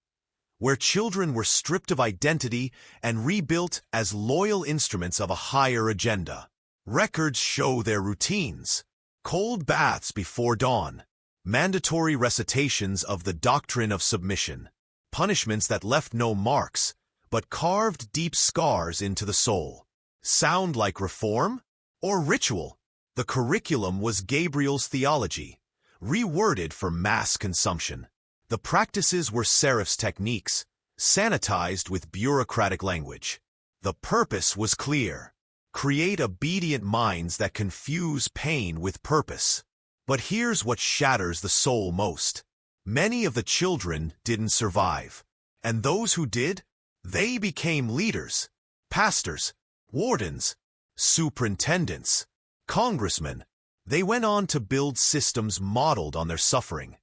where children were stripped of identity and rebuilt as loyal instruments of a higher agenda. Records show their routines: cold baths before dawn, mandatory recitations of the doctrine of submission, punishments that left no marks, but carved deep scars into the soul. Sound like reform? Or ritual? The curriculum was Gabriel's theology, reworded for mass consumption. The practices were Seraph's techniques, sanitized with bureaucratic language. The purpose was clear: create obedient minds that confuse pain with purpose. But here's what shatters the soul most. Many of the children didn't survive. And those who did, they became leaders, pastors, wardens, superintendents, congressmen. They went on to build systems modeled on their suffering,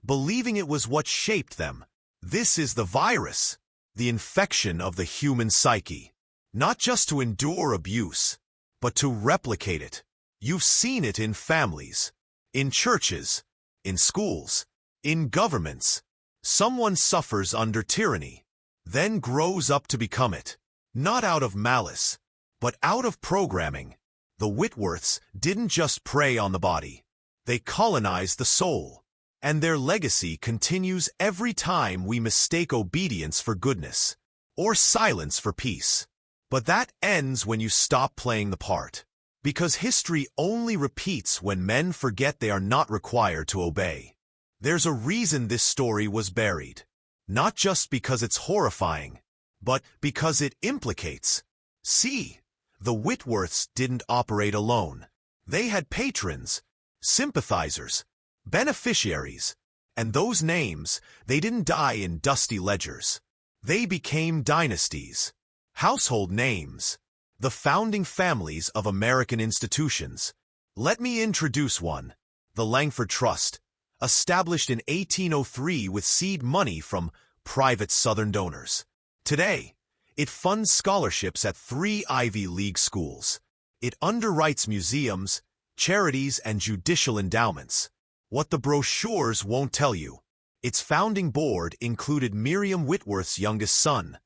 believing it was what shaped them. This is the virus, the infection of the human psyche. Not just to endure abuse, but to replicate it. You've seen it in families, in churches, in schools, in governments. Someone suffers under tyranny, then grows up to become it. Not out of malice, but out of programming. The Whitworths didn't just prey on the body. They colonized the soul. And their legacy continues every time we mistake obedience for goodness, or silence for peace. But that ends when you stop playing the part. Because history only repeats when men forget they are not required to obey. There's a reason this story was buried. Not just because it's horrifying, but because it implicates. See, the Whitworths didn't operate alone. They had patrons, sympathizers, beneficiaries, and those names, they didn't die in dusty ledgers. They became dynasties, household names, the founding families of American institutions. Let me introduce one, the Langford Trust, established in 1803 with seed money from private Southern donors. Today, it funds scholarships at 3 Ivy League schools. It underwrites museums, charities, and judicial endowments. What the brochures won't tell you. Its founding board included Miriam Whitworth's youngest son,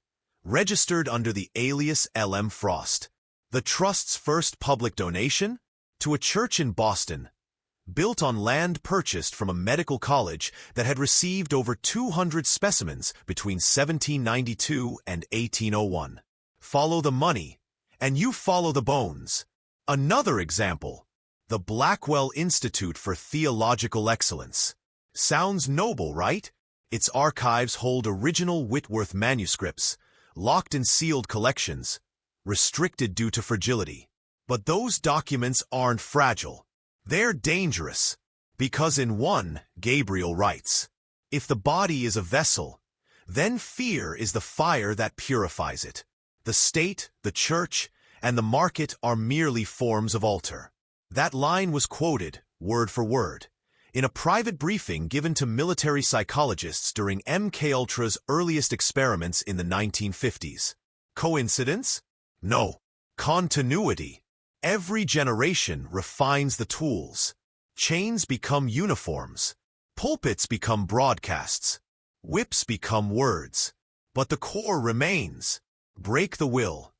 registered under the alias L.M. Frost. The trust's first public donation? To a church in Boston, built on land purchased from a medical college that had received over 200 specimens between 1792 and 1801. Follow the money, and you follow the bones. Another example, the Blackwell Institute for Theological Excellence. Sounds noble, right? Its archives hold original Whitworth manuscripts, locked in sealed collections, restricted due to fragility. But those documents aren't fragile. They're dangerous. Because in one, Gabriel writes, "If the body is a vessel, then fear is the fire that purifies it. The state, the church, and the market are merely forms of altar." That line was quoted, word for word, in a private briefing given to military psychologists during MKUltra's earliest experiments in the 1950s. Coincidence? No. Continuity. Every generation refines the tools. Chains become uniforms. Pulpits become broadcasts. Whips become words. But the core remains. Break the will,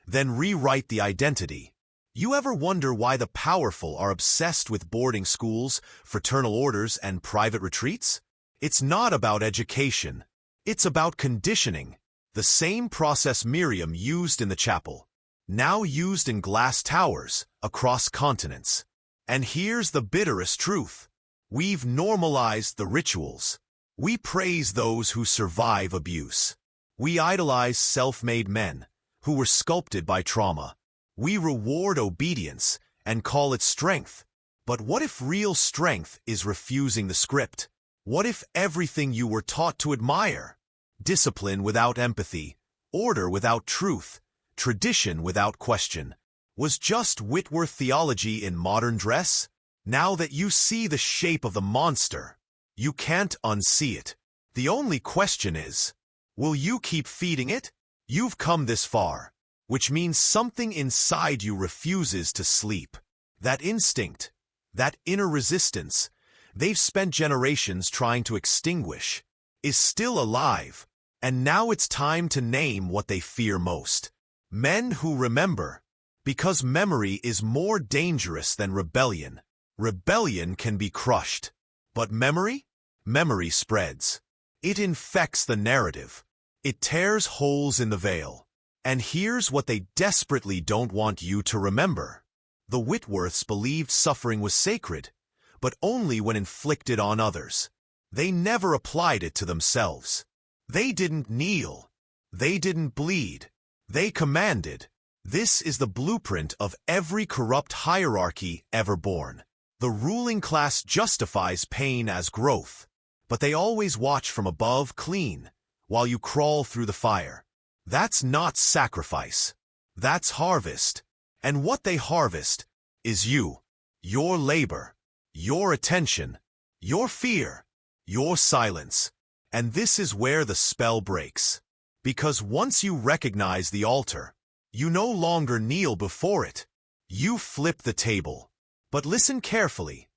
then rewrite the identity. You ever wonder why the powerful are obsessed with boarding schools, fraternal orders, and private retreats? It's not about education. It's about conditioning. The same process Miriam used in the chapel, now used in glass towers across continents. And here's the bitterest truth. We've normalized the rituals. We praise those who survive abuse. We idolize self-made men who were sculpted by trauma. We reward obedience and call it strength. But what if real strength is refusing the script? What if everything you were taught to admire, discipline without empathy, order without truth, tradition without question, was just Whitworth theology in modern dress? Now that you see the shape of the monster, you can't unsee it. The only question is, will you keep feeding it? You've come this far, which means something inside you refuses to sleep. That instinct, that inner resistance, they've spent generations trying to extinguish, is still alive, and now it's time to name what they fear most. Men who remember, because memory is more dangerous than rebellion. Rebellion can be crushed, but memory? Memory spreads. It infects the narrative. It tears holes in the veil. And here's what they desperately don't want you to remember. The Whitworths believed suffering was sacred, but only when inflicted on others. They never applied it to themselves. They didn't kneel. They didn't bleed. They commanded. This is the blueprint of every corrupt hierarchy ever born. The ruling class justifies pain as growth, but they always watch from above clean, while you crawl through the fire. That's not sacrifice. That's harvest. And what they harvest is you, your labor, your attention, your fear, your silence. And this is where the spell breaks. Because once you recognize the altar, you no longer kneel before it. You flip the table. But listen carefully.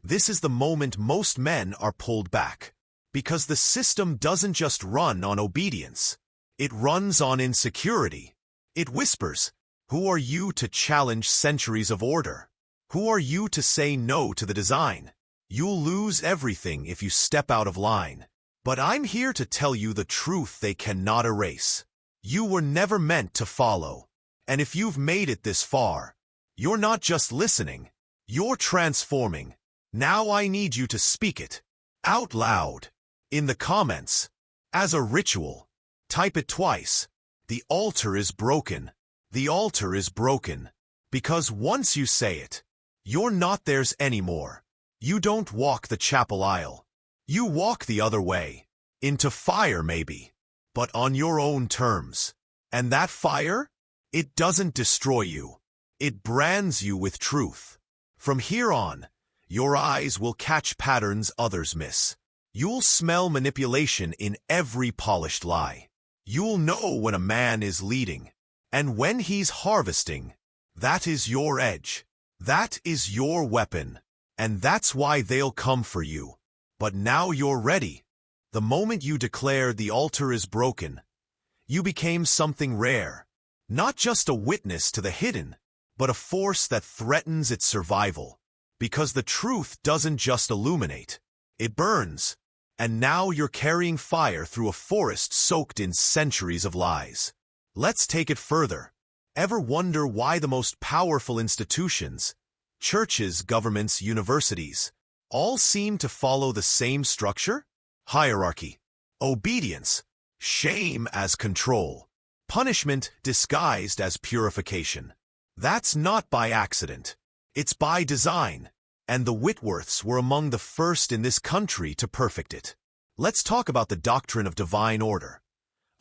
This is the moment most men are pulled back. Because the system doesn't just run on obedience. It runs on insecurity. It whispers, "Who are you to challenge centuries of order? Who are you to say no to the design? You'll lose everything if you step out of line." But I'm here to tell you the truth they cannot erase. You were never meant to follow. And if you've made it this far, you're not just listening, you're transforming. Now I need you to speak it out loud in the comments as a ritual. Type it twice. The altar is broken. The altar is broken. Because once you say it, you're not theirs anymore. You don't walk the chapel aisle. You walk the other way. Into fire maybe, but on your own terms. And that fire? It doesn't destroy you. It brands you with truth. From here on, your eyes will catch patterns others miss. You'll smell manipulation in every polished lie. You'll know when a man is leading, and when he's harvesting. That is your edge. That is your weapon. And that's why they'll come for you. But now you're ready. The moment you declare the altar is broken, you became something rare. Not just a witness to the hidden, but a force that threatens its survival. Because the truth doesn't just illuminate, it burns. And now you're carrying fire through a forest soaked in centuries of lies. Let's take it further. Ever wonder why the most powerful institutions, churches, governments, universities, all seem to follow the same structure? Hierarchy, obedience, shame as control, punishment disguised as purification. That's not by accident. It's by design. And the Whitworths were among the first in this country to perfect it. Let's talk about the doctrine of divine order.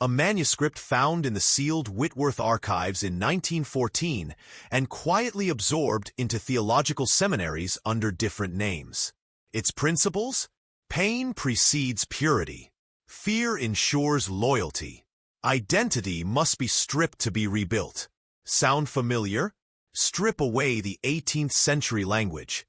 A manuscript found in the sealed Whitworth archives in 1914 and quietly absorbed into theological seminaries under different names. Its principles? Pain precedes purity. Fear ensures loyalty. Identity must be stripped to be rebuilt. Sound familiar? Strip away the 18th century language,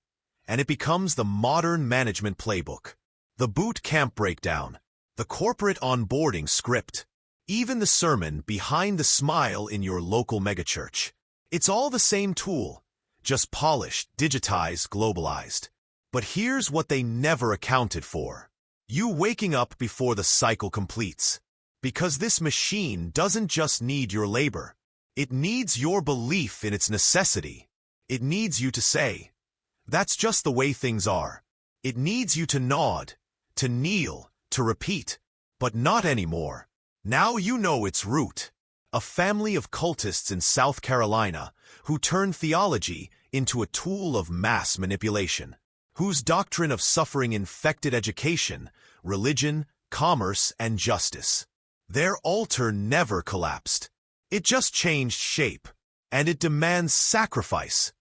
and it becomes the modern management playbook. The boot camp breakdown, the corporate onboarding script, even the sermon behind the smile in your local megachurch. It's all the same tool, just polished, digitized, globalized. But here's what they never accounted for. You waking up before the cycle completes. Because this machine doesn't just need your labor. It needs your belief in its necessity. It needs you to say, "That's just the way things are." It needs you to nod, to kneel, to repeat. But not anymore. Now you know its root. A family of cultists in South Carolina who turned theology into a tool of mass manipulation, whose doctrine of suffering infected education, religion, commerce, and justice. Their altar never collapsed. It just changed shape, and it demands sacrifice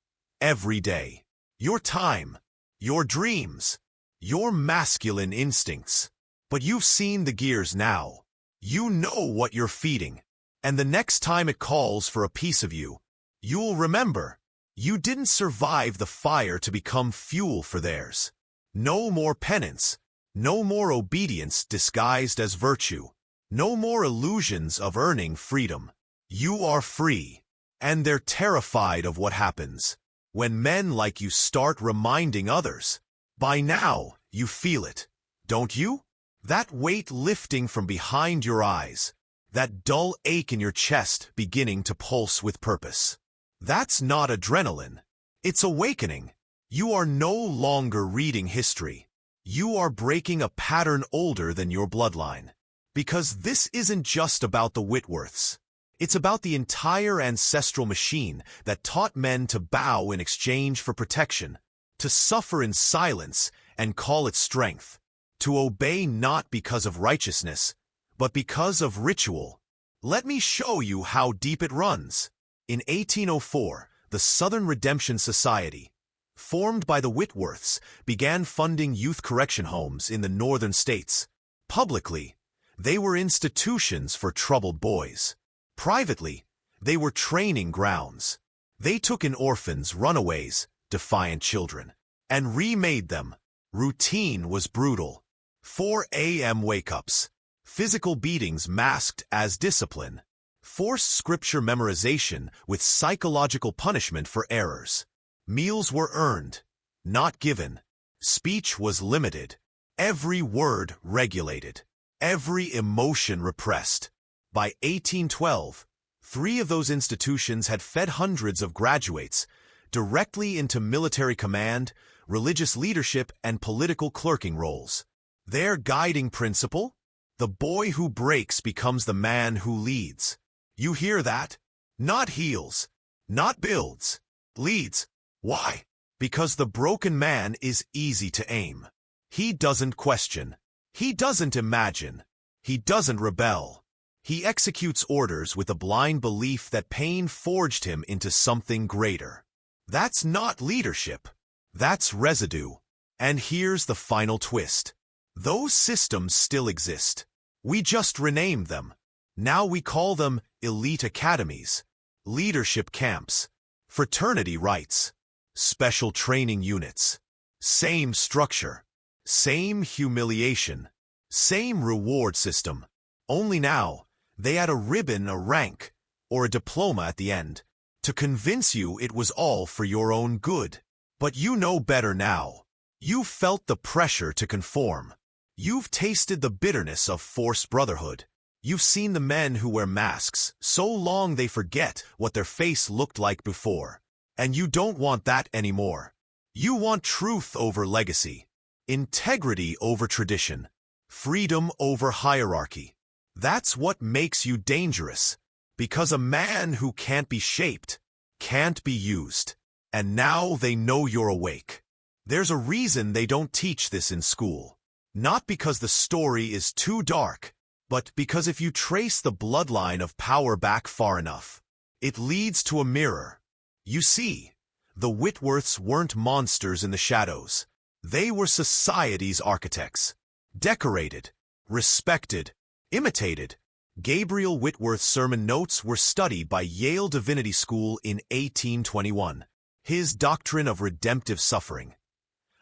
every day. Your time, your dreams, your masculine instincts. But you've seen the gears now. You know what you're feeding. And the next time it calls for a piece of you, you'll remember, you didn't survive the fire to become fuel for theirs. No more penance, no more obedience disguised as virtue, no more illusions of earning freedom. You are free, and they're terrified of what happens when men like you start reminding others. By now, you feel it, don't you? That weight lifting from behind your eyes, that dull ache in your chest beginning to pulse with purpose. That's not adrenaline. It's awakening. You are no longer reading history. You are breaking a pattern older than your bloodline. Because this isn't just about the Whitworths. It's about the entire ancestral machine that taught men to bow in exchange for protection, to suffer in silence and call it strength, to obey not because of righteousness, but because of ritual. Let me show you how deep it runs. In 1804, the Southern Redemption Society, formed by the Whitworths, began funding youth correction homes in the northern states. Publicly, they were institutions for troubled boys. Privately, they were training grounds. They took in orphans, runaways, defiant children, and remade them. Routine was brutal. 4 a.m. wake-ups, physical beatings masked as discipline, forced scripture memorization with psychological punishment for errors. Meals were earned, not given. Speech was limited. Every word regulated. Every emotion repressed. By 1812, 3 of those institutions had fed hundreds of graduates directly into military command, religious leadership, and political clerking roles. Their guiding principle? The boy who breaks becomes the man who leads. You hear that? Not heals, not builds, leads. Why? Because the broken man is easy to aim. He doesn't question. He doesn't imagine. He doesn't rebel. He executes orders with a blind belief that pain forged him into something greater. That's not leadership. That's residue. And here's the final twist. Those systems still exist. We just renamed them. Now we call them elite academies, leadership camps, fraternity rites, special training units. Same structure, same humiliation, same reward system. Only now, they add a ribbon, a rank, or a diploma at the end, to convince you it was all for your own good. But you know better now. You've felt the pressure to conform. You've tasted the bitterness of forced brotherhood. You've seen the men who wear masks so long they forget what their face looked like before. And you don't want that anymore. You want truth over legacy, integrity over tradition, freedom over hierarchy. That's what makes you dangerous, because a man who can't be shaped can't be used. And now they know you're awake. There's a reason they don't teach this in school. Not because the story is too dark, but because if you trace the bloodline of power back far enough, it leads to a mirror. You see, the Whitworths weren't monsters in the shadows. They were society's architects. Decorated, respected, imitated. Gabriel Whitworth's sermon notes were studied by Yale Divinity School in 1821. His doctrine of redemptive suffering,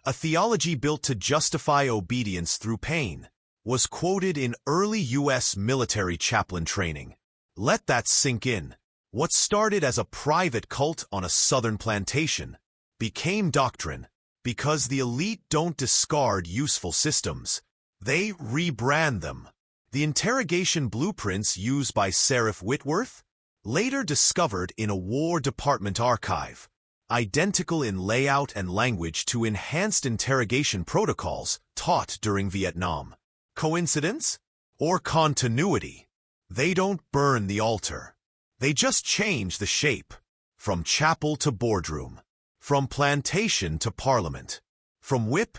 a theology built to justify obedience through pain, was quoted in early U.S. military chaplain training. Let that sink in. What started as a private cult on a southern plantation became doctrine because the elite don't discard useful systems. They rebrand them. The interrogation blueprints used by Seraph Whitworth, later discovered in a War Department archive, identical in layout and language to enhanced interrogation protocols taught during Vietnam. Coincidence? Or continuity? They don't burn the altar. They just change the shape. From chapel to boardroom. From plantation to parliament. From whip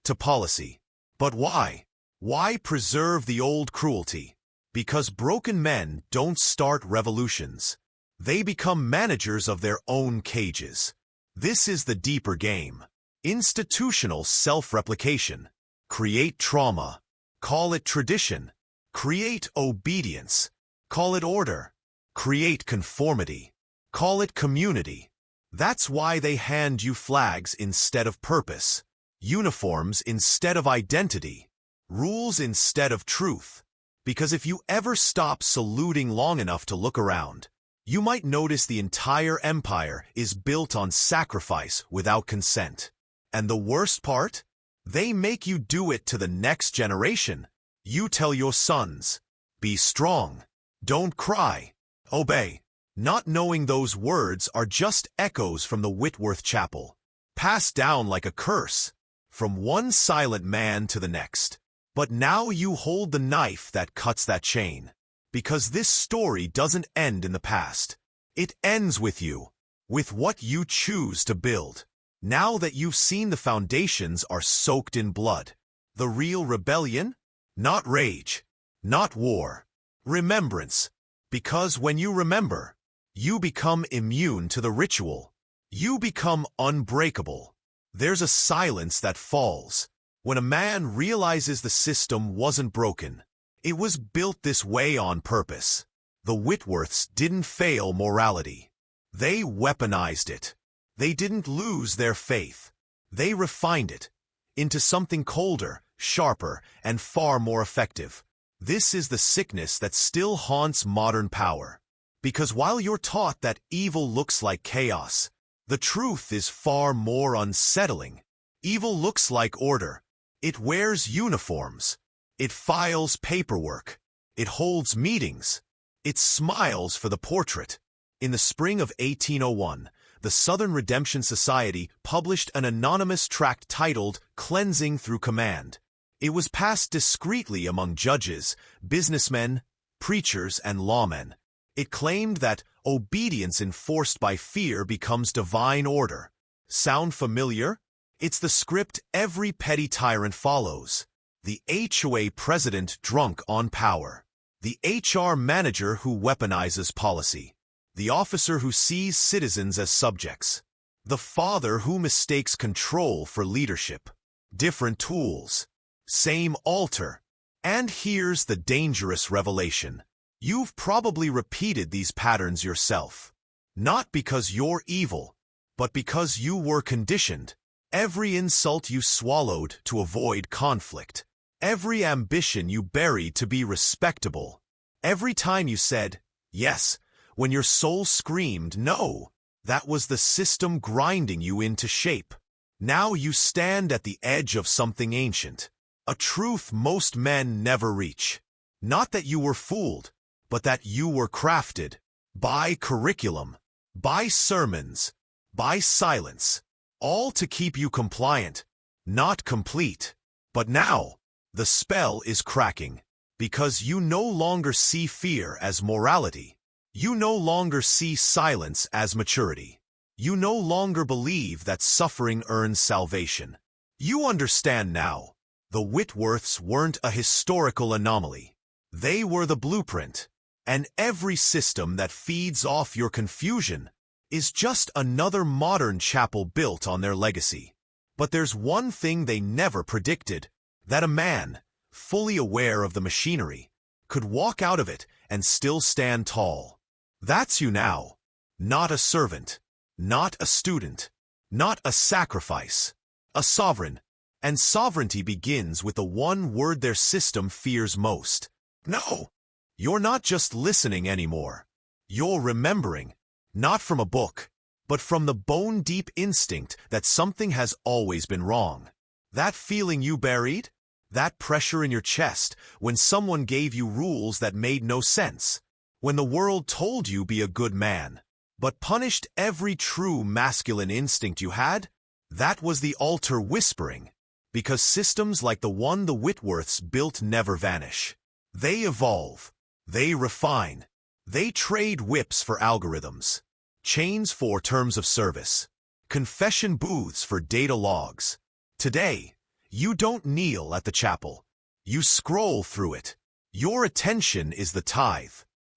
to policy. But why? Why preserve the old cruelty? Because broken men don't start revolutions. They become managers of their own cages. This is the deeper game. Institutional self-replication. Create trauma. Call it tradition. Create obedience. Call it order. Create conformity. Call it community. That's why they hand you flags instead of purpose, uniforms instead of identity, rules instead of truth. Because if you ever stop saluting long enough to look around, you might notice the entire empire is built on sacrifice without consent. And the worst part? They make you do it to the next generation. You tell your sons, be strong, don't cry, obey. Not knowing those words are just echoes from the Whitworth Chapel, passed down like a curse, from one silent man to the next. But now you hold the knife that cuts that chain. Because this story doesn't end in the past. It ends with you, with what you choose to build. Now that you've seen the foundations are soaked in blood. The real rebellion? Not rage, not war. Remembrance. Because when you remember, you become immune to the ritual. You become unbreakable. There's a silence that falls, When a man realizes the system wasn't broken, it was built this way on purpose. The Whitworths didn't fail morality. They weaponized it. They didn't lose their faith. They refined it into something colder, sharper, and far more effective. This is the sickness that still haunts modern power. Because while you're taught that evil looks like chaos, the truth is far more unsettling. Evil looks like order. It wears uniforms. It files paperwork. It holds meetings. It smiles for the portrait. In the spring of 1801, the Southern Redemption Society published an anonymous tract titled Cleansing Through Command. It was passed discreetly among judges, businessmen, preachers, and lawmen. It claimed that obedience enforced by fear becomes divine order. Sound familiar? It's the script every petty tyrant follows. The HOA president drunk on power. The HR manager who weaponizes policy. The officer who sees citizens as subjects. The father who mistakes control for leadership. Different tools. Same altar. And here's the dangerous revelation. You've probably repeated these patterns yourself. Not because you're evil, but because you were conditioned. Every insult you swallowed to avoid conflict. Every ambition you buried to be respectable. Every time you said, yes, when your soul screamed no, that was the system grinding you into shape. Now you stand at the edge of something ancient. A truth most men never reach. Not that you were fooled, but that you were crafted. By curriculum. By sermons. By silence. All to keep you compliant, not complete. But now, the spell is cracking. Because you no longer see fear as morality. You no longer see silence as maturity. You no longer believe that suffering earns salvation. You understand now. The Whitworths weren't a historical anomaly. They were the blueprint. And every system that feeds off your confusion is just another modern chapel built on their legacy. But there's one thing they never predicted. That a man, fully aware of the machinery, could walk out of it and still stand tall. That's you now. Not a servant. Not a student. Not a sacrifice. A sovereign. And sovereignty begins with the one word their system fears most. No. You're not just listening anymore. You're remembering. Not from a book, but from the bone-deep instinct that something has always been wrong. That feeling you buried? That pressure in your chest when someone gave you rules that made no sense. When the world told you be a good man, but punished every true masculine instinct you had? That was the altar whispering. Because systems like the one the Whitworths built never vanish. They evolve. They refine. They trade whips for algorithms. Chains for terms of service. Confession booths for data logs. Today, you don't kneel at the chapel. You scroll through it. Your attention is the tithe.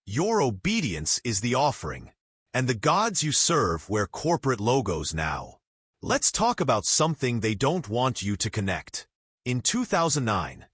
Your obedience is the offering. And the gods you serve wear corporate logos now. Let's talk about something they don't want you to connect. In 2009,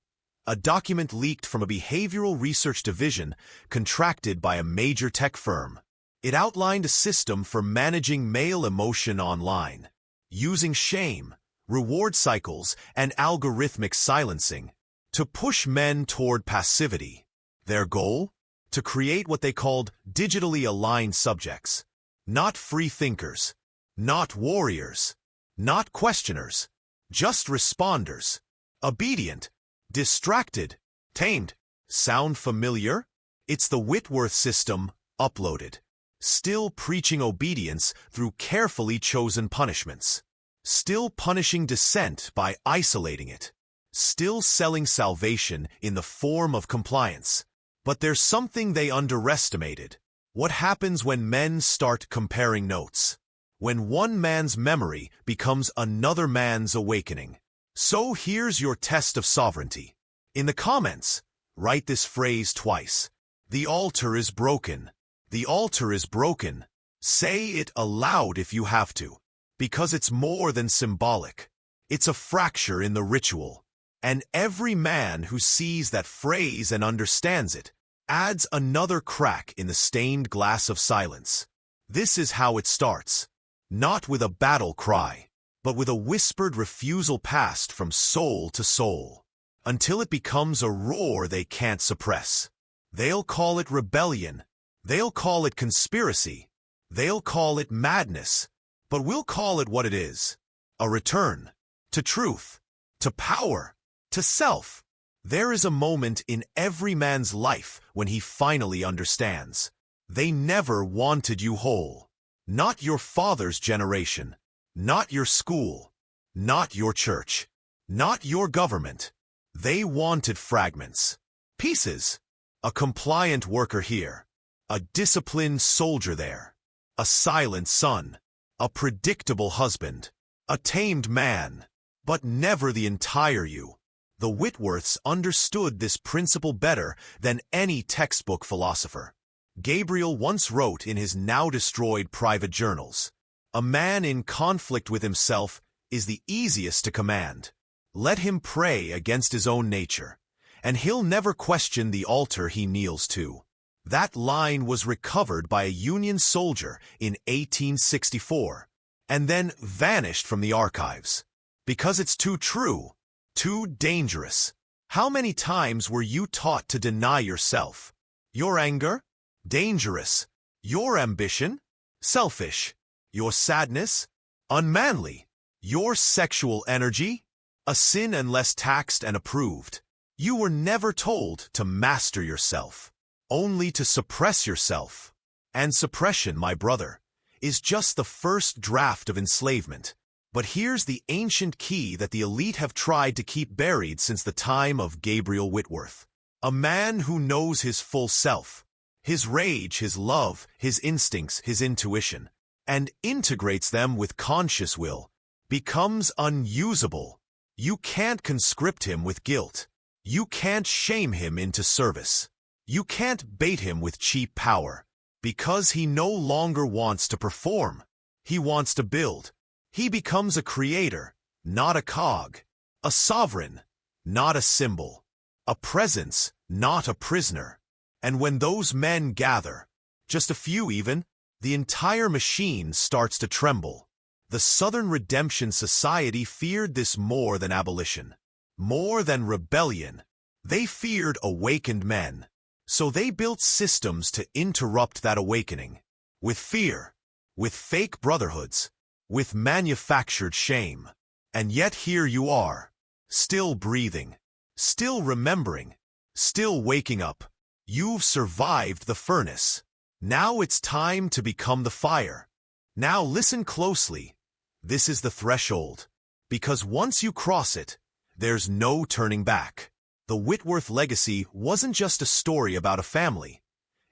a document leaked from a behavioral research division contracted by a major tech firm. It outlined a system for managing male emotion online, using shame, reward cycles, and algorithmic silencing to push men toward passivity. Their goal? To create what they called digitally aligned subjects. Not free thinkers. Not warriors. Not questioners. Just responders. Obedient. Distracted. Tamed. Sound familiar? It's the Whitworth system, uploaded. Still preaching obedience through carefully chosen punishments. Still punishing dissent by isolating it. Still selling salvation in the form of compliance. But there's something they underestimated. What happens when men start comparing notes? When one man's memory becomes another man's awakening. So here's your test of sovereignty. In the comments, write this phrase twice. The altar is broken. The altar is broken. Say it aloud if you have to. Because it's more than symbolic. It's a fracture in the ritual. And every man who sees that phrase and understands it adds another crack in the stained glass of silence. This is how it starts. Not with a battle cry, but with a whispered refusal passed from soul to soul, until it becomes a roar they can't suppress. They'll call it rebellion. They'll call it conspiracy. They'll call it madness. But we'll call it what it is. A return. To truth. To power. To self. There is a moment in every man's life when he finally understands. They never wanted you whole. Not your father's generation. Not your school. Not your church. Not your government. They wanted fragments. Pieces. A compliant worker here. A disciplined soldier there. A silent son. A predictable husband. A tamed man. But never the entire you. The Whitworths understood this principle better than any textbook philosopher. Gabriel once wrote in his now-destroyed private journals, "A man in conflict with himself is the easiest to command. Let him pray against his own nature, and he'll never question the altar he kneels to." That line was recovered by a Union soldier in 1864, and then vanished from the archives. Because it's too true. Too dangerous. How many times were you taught to deny yourself? Your anger? Dangerous. Your ambition? Selfish. Your sadness? Unmanly. Your sexual energy? A sin unless taxed and approved. You were never told to master yourself, only to suppress yourself. And suppression, my brother, is just the first draft of enslavement. But here's the ancient key that the elite have tried to keep buried since the time of Gabriel Whitworth. A man who knows his full self, his rage, his love, his instincts, his intuition, and integrates them with conscious will, becomes unusable. You can't conscript him with guilt. You can't shame him into service. You can't bait him with cheap power, because he no longer wants to perform. He wants to build. He becomes a creator, not a cog, a sovereign, not a symbol, a presence, not a prisoner. And when those men gather, just a few even, the entire machine starts to tremble. The Southern Redemption Society feared this more than abolition, more than rebellion. They feared awakened men. So they built systems to interrupt that awakening. With fear, with fake brotherhoods, with manufactured shame. And yet here you are, still breathing, still remembering, still waking up. You've survived the furnace. Now it's time to become the fire. Now listen closely. This is the threshold. Because once you cross it, there's no turning back. The Whitworth legacy wasn't just a story about a family.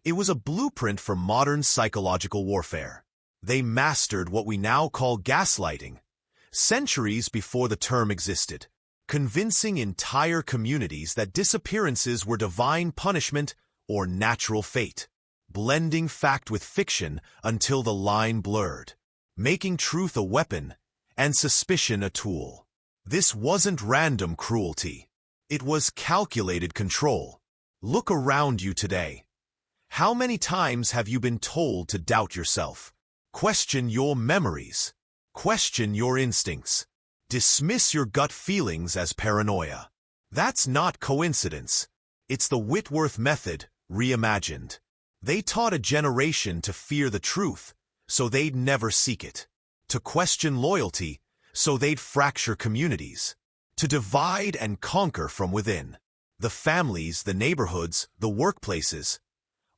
It was a blueprint for modern psychological warfare. They mastered what we now call gaslighting, centuries before the term existed, convincing entire communities that disappearances were divine punishment or natural fate, blending fact with fiction until the line blurred, making truth a weapon and suspicion a tool. This wasn't random cruelty. It was calculated control. Look around you today. How many times have you been told to doubt yourself? Question your memories. Question your instincts. Dismiss your gut feelings as paranoia. That's not coincidence. It's the Whitworth method, reimagined. They taught a generation to fear the truth, so they'd never seek it. To question loyalty, so they'd fracture communities. To divide and conquer from within. The families, the neighborhoods, the workplaces.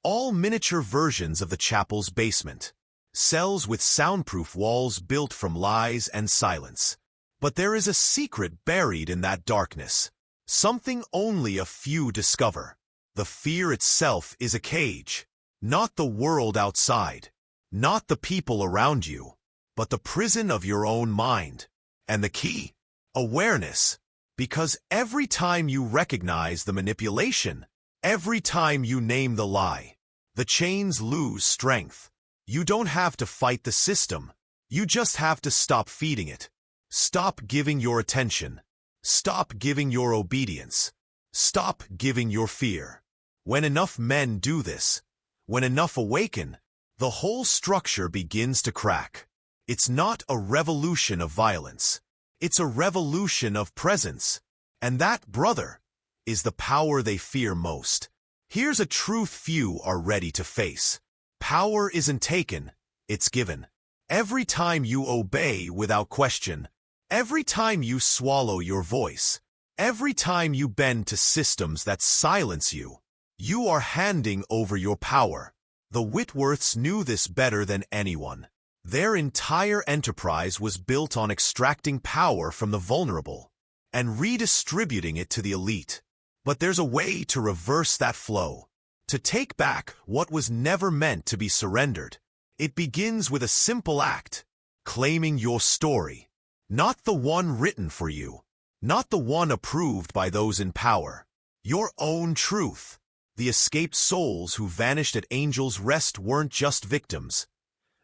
All miniature versions of the chapel's basement. Cells with soundproof walls built from lies and silence. But there is a secret buried in that darkness. Something only a few discover. The fear itself is a cage. Not the world outside. Not the people around you. But the prison of your own mind. And the key? Awareness. Because every time you recognize the manipulation, every time you name the lie, the chains lose strength. You don't have to fight the system. You just have to stop feeding it. Stop giving your attention. Stop giving your obedience. Stop giving your fear. When enough men do this, when enough awaken, the whole structure begins to crack. It's not a revolution of violence. It's a revolution of presence. And that, brother, is the power they fear most. Here's a truth few are ready to face. Power isn't taken, it's given. Every time you obey without question, every time you swallow your voice, every time you bend to systems that silence you, you are handing over your power. The Whitworths knew this better than anyone. Their entire enterprise was built on extracting power from the vulnerable and redistributing it to the elite. But there's a way to reverse that flow, to take back what was never meant to be surrendered. It begins with a simple act, claiming your story, not the one written for you, not the one approved by those in power. Your own truth. The escaped souls who vanished at Angel's Rest weren't just victims.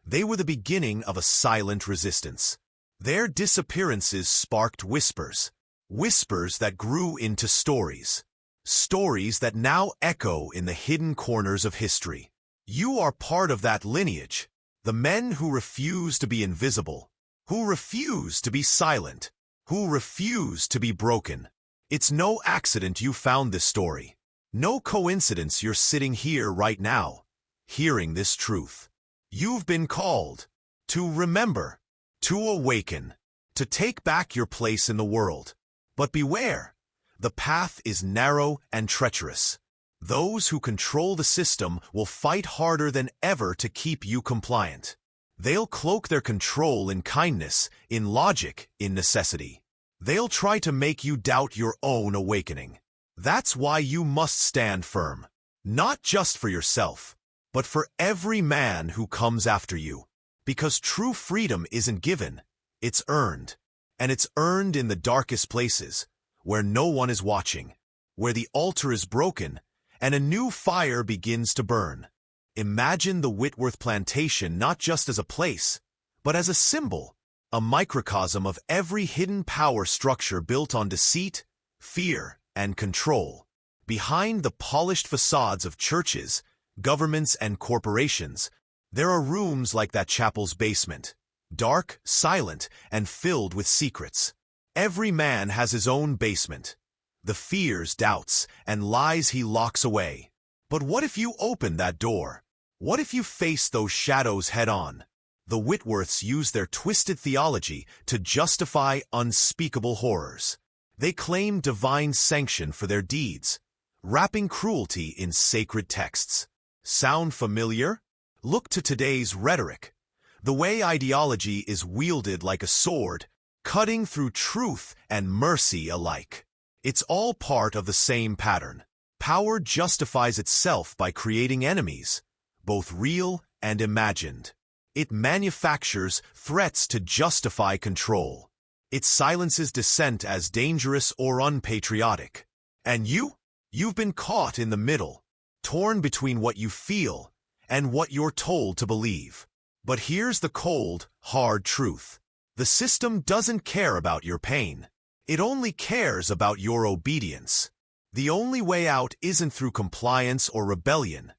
They were the beginning of a silent resistance. Their disappearances sparked whispers, whispers that grew into stories. Stories that now echo in the hidden corners of history. You are part of that lineage, the men who refuse to be invisible, who refuse to be silent, who refuse to be broken. It's no accident you found this story. No coincidence you're sitting here right now, hearing this truth. You've been called to remember, to awaken, to take back your place in the world. But beware. The path is narrow and treacherous. Those who control the system will fight harder than ever to keep you compliant. They'll cloak their control in kindness, in logic, in necessity. They'll try to make you doubt your own awakening. That's why you must stand firm, not just for yourself, but for every man who comes after you. Because true freedom isn't given, it's earned. And it's earned in the darkest places, where no one is watching, where the altar is broken, and a new fire begins to burn. Imagine the Whitworth plantation not just as a place, but as a symbol, a microcosm of every hidden power structure built on deceit, fear, and control. Behind the polished facades of churches, governments, and corporations, there are rooms like that chapel's basement, dark, silent, and filled with secrets. Every man has his own basement, the fears, doubts, and lies he locks away. But what if you open that door? What if you face those shadows head-on? The Whitworths use their twisted theology to justify unspeakable horrors. They claim divine sanction for their deeds, wrapping cruelty in sacred texts. Sound familiar? Look to today's rhetoric. The way ideology is wielded like a sword, cutting through truth and mercy alike. It's all part of the same pattern. Power justifies itself by creating enemies, both real and imagined. It manufactures threats to justify control. It silences dissent as dangerous or unpatriotic. And you've been caught in the middle, torn between what you feel and what you're told to believe. But here's the cold, hard truth. The system doesn't care about your pain. It only cares about your obedience. The only way out isn't through compliance or rebellion,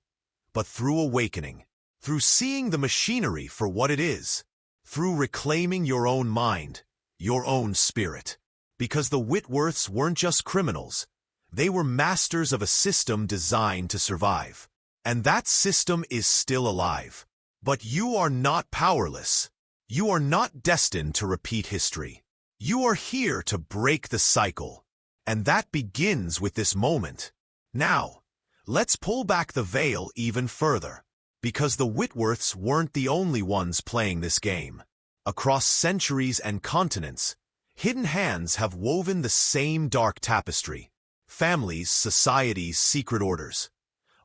but through awakening, through seeing the machinery for what it is, through reclaiming your own mind, your own spirit. Because the Whitworths weren't just criminals. They were masters of a system designed to survive. And that system is still alive. But you are not powerless. You are not destined to repeat history. You are here to break the cycle. And that begins with this moment. Now, let's pull back the veil even further. Because the Whitworths weren't the only ones playing this game. Across centuries and continents, hidden hands have woven the same dark tapestry. Families, societies, secret orders.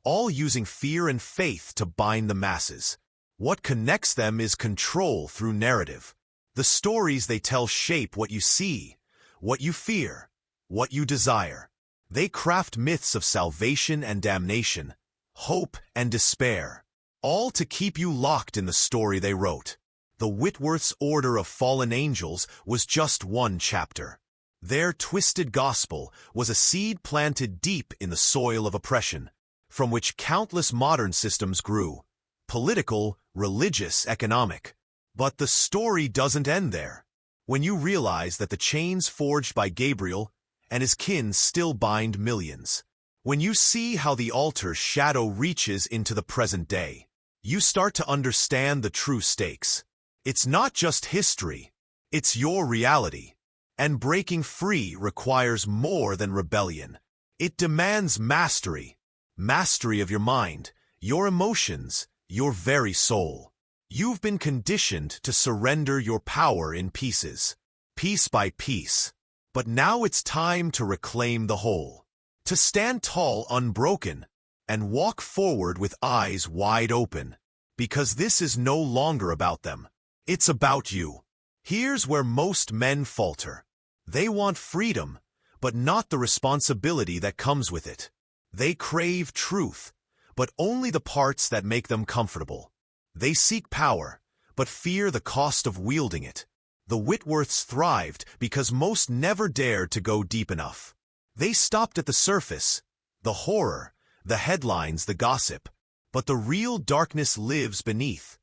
All using fear and faith to bind the masses. What connects them is control through narrative. The stories they tell shape what you see, what you fear, what you desire. They craft myths of salvation and damnation, hope and despair, all to keep you locked in the story they wrote. The Whitworth's Order of Fallen Angels was just one chapter. Their twisted gospel was a seed planted deep in the soil of oppression, from which countless modern systems grew: political, religious, economic. But the story doesn't end there. When you realize that the chains forged by Gabriel and his kin still bind millions, when you see how the altar's shadow reaches into the present day, you start to understand the true stakes. It's not just history, it's your reality. And breaking free requires more than rebellion. It demands mastery. Mastery of your mind, your emotions, your very soul. You've been conditioned to surrender your power in pieces, piece by piece. But now it's time to reclaim the whole. To stand tall unbroken, and walk forward with eyes wide open. Because this is no longer about them. It's about you. Here's where most men falter. They want freedom, but not the responsibility that comes with it. They crave truth, but only the parts that make them comfortable. They seek power, but fear the cost of wielding it. The Whitworths thrived because most never dared to go deep enough. They stopped at the surface, the horror, the headlines, the gossip. But the real darkness lives beneath,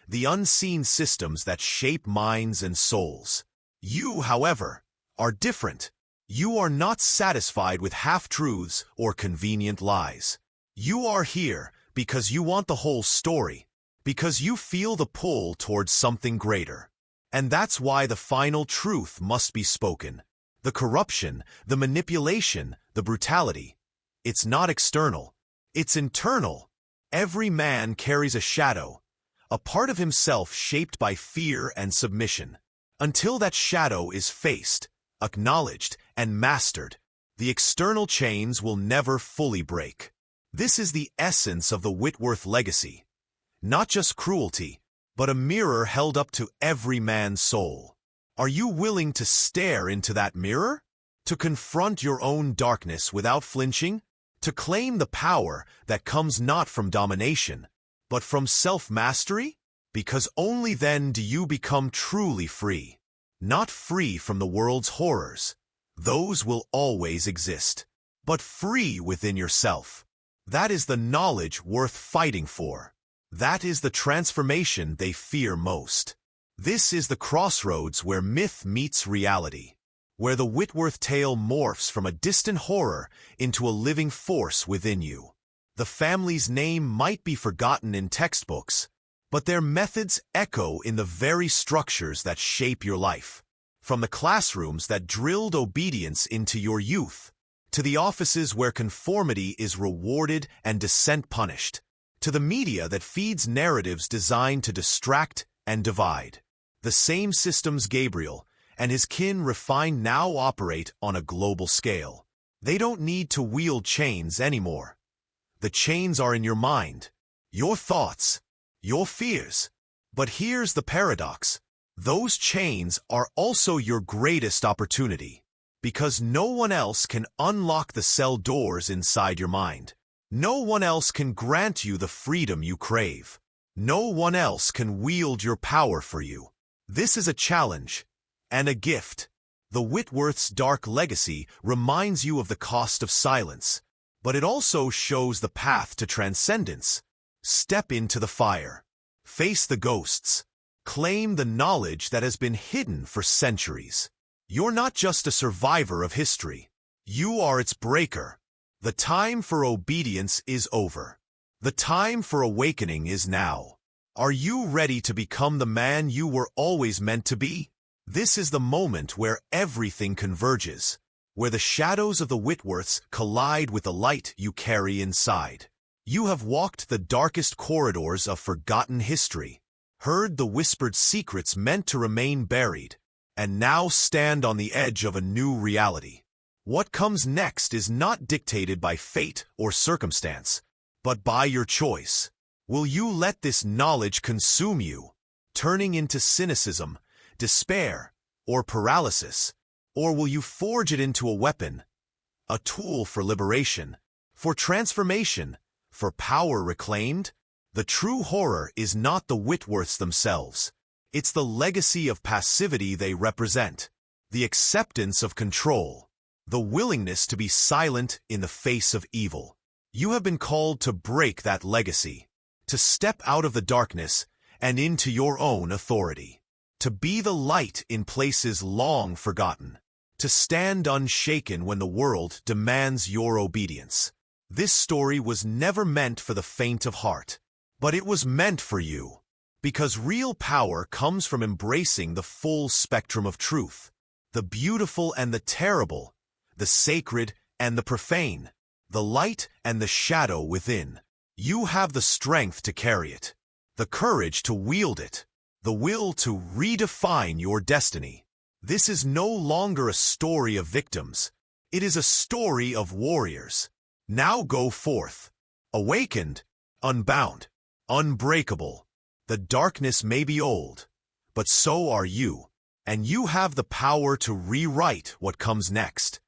the unseen systems that shape minds and souls. You, however, are different. You are not satisfied with half-truths or convenient lies. You are here because you want the whole story, because you feel the pull towards something greater. And that's why the final truth must be spoken. The corruption, the manipulation, the brutality. It's not external. It's internal. Every man carries a shadow, a part of himself shaped by fear and submission. Until that shadow is faced, acknowledged, and mastered, the external chains will never fully break. This is the essence of the Whitworth legacy. Not just cruelty, but a mirror held up to every man's soul. Are you willing to stare into that mirror? To confront your own darkness without flinching? To claim the power that comes not from domination, but from self-mastery? Because only then do you become truly free. Not free from the world's horrors. Those will always exist. But free within yourself. That is the knowledge worth fighting for. That is the transformation they fear most. This is the crossroads where myth meets reality. Where the Whitworth tale morphs from a distant horror into a living force within you. The family's name might be forgotten in textbooks, but their methods echo in the very structures that shape your life. From the classrooms that drilled obedience into your youth, to the offices where conformity is rewarded and dissent punished, to the media that feeds narratives designed to distract and divide. The same systems Gabriel and his kin refined now operate on a global scale. They don't need to wield chains anymore. The chains are in your mind, your thoughts, your fears. But here's the paradox. Those chains are also your greatest opportunity, because no one else can unlock the cell doors inside your mind. No one else can grant you the freedom you crave. No one else can wield your power for you. This is a challenge. And a gift. The Whitworth's dark legacy reminds you of the cost of silence, but it also shows the path to transcendence. Step into the fire. Face the ghosts. Claim the knowledge that has been hidden for centuries. You're not just a survivor of history. You are its breaker. The time for obedience is over. The time for awakening is now. Are you ready to become the man you were always meant to be? This is the moment where everything converges, where the shadows of the Whitworths collide with the light you carry inside. You have walked the darkest corridors of forgotten history, heard the whispered secrets meant to remain buried, and now stand on the edge of a new reality. What comes next is not dictated by fate or circumstance, but by your choice. Will you let this knowledge consume you, turning into cynicism, despair, or paralysis? Or will you forge it into a weapon, a tool for liberation, for transformation, for power reclaimed? The true horror is not the Whitworths themselves. It's the legacy of passivity they represent, the acceptance of control, the willingness to be silent in the face of evil. You have been called to break that legacy, to step out of the darkness and into your own authority, to be the light in places long forgotten, to stand unshaken when the world demands your obedience. This story was never meant for the faint of heart, but it was meant for you, because real power comes from embracing the full spectrum of truth, the beautiful and the terrible, the sacred and the profane, the light and the shadow within. You have the strength to carry it, the courage to wield it, the will to redefine your destiny. This is no longer a story of victims. It is a story of warriors. Now go forth, awakened, unbound, unbreakable. The darkness may be old, but so are you, and you have the power to rewrite what comes next.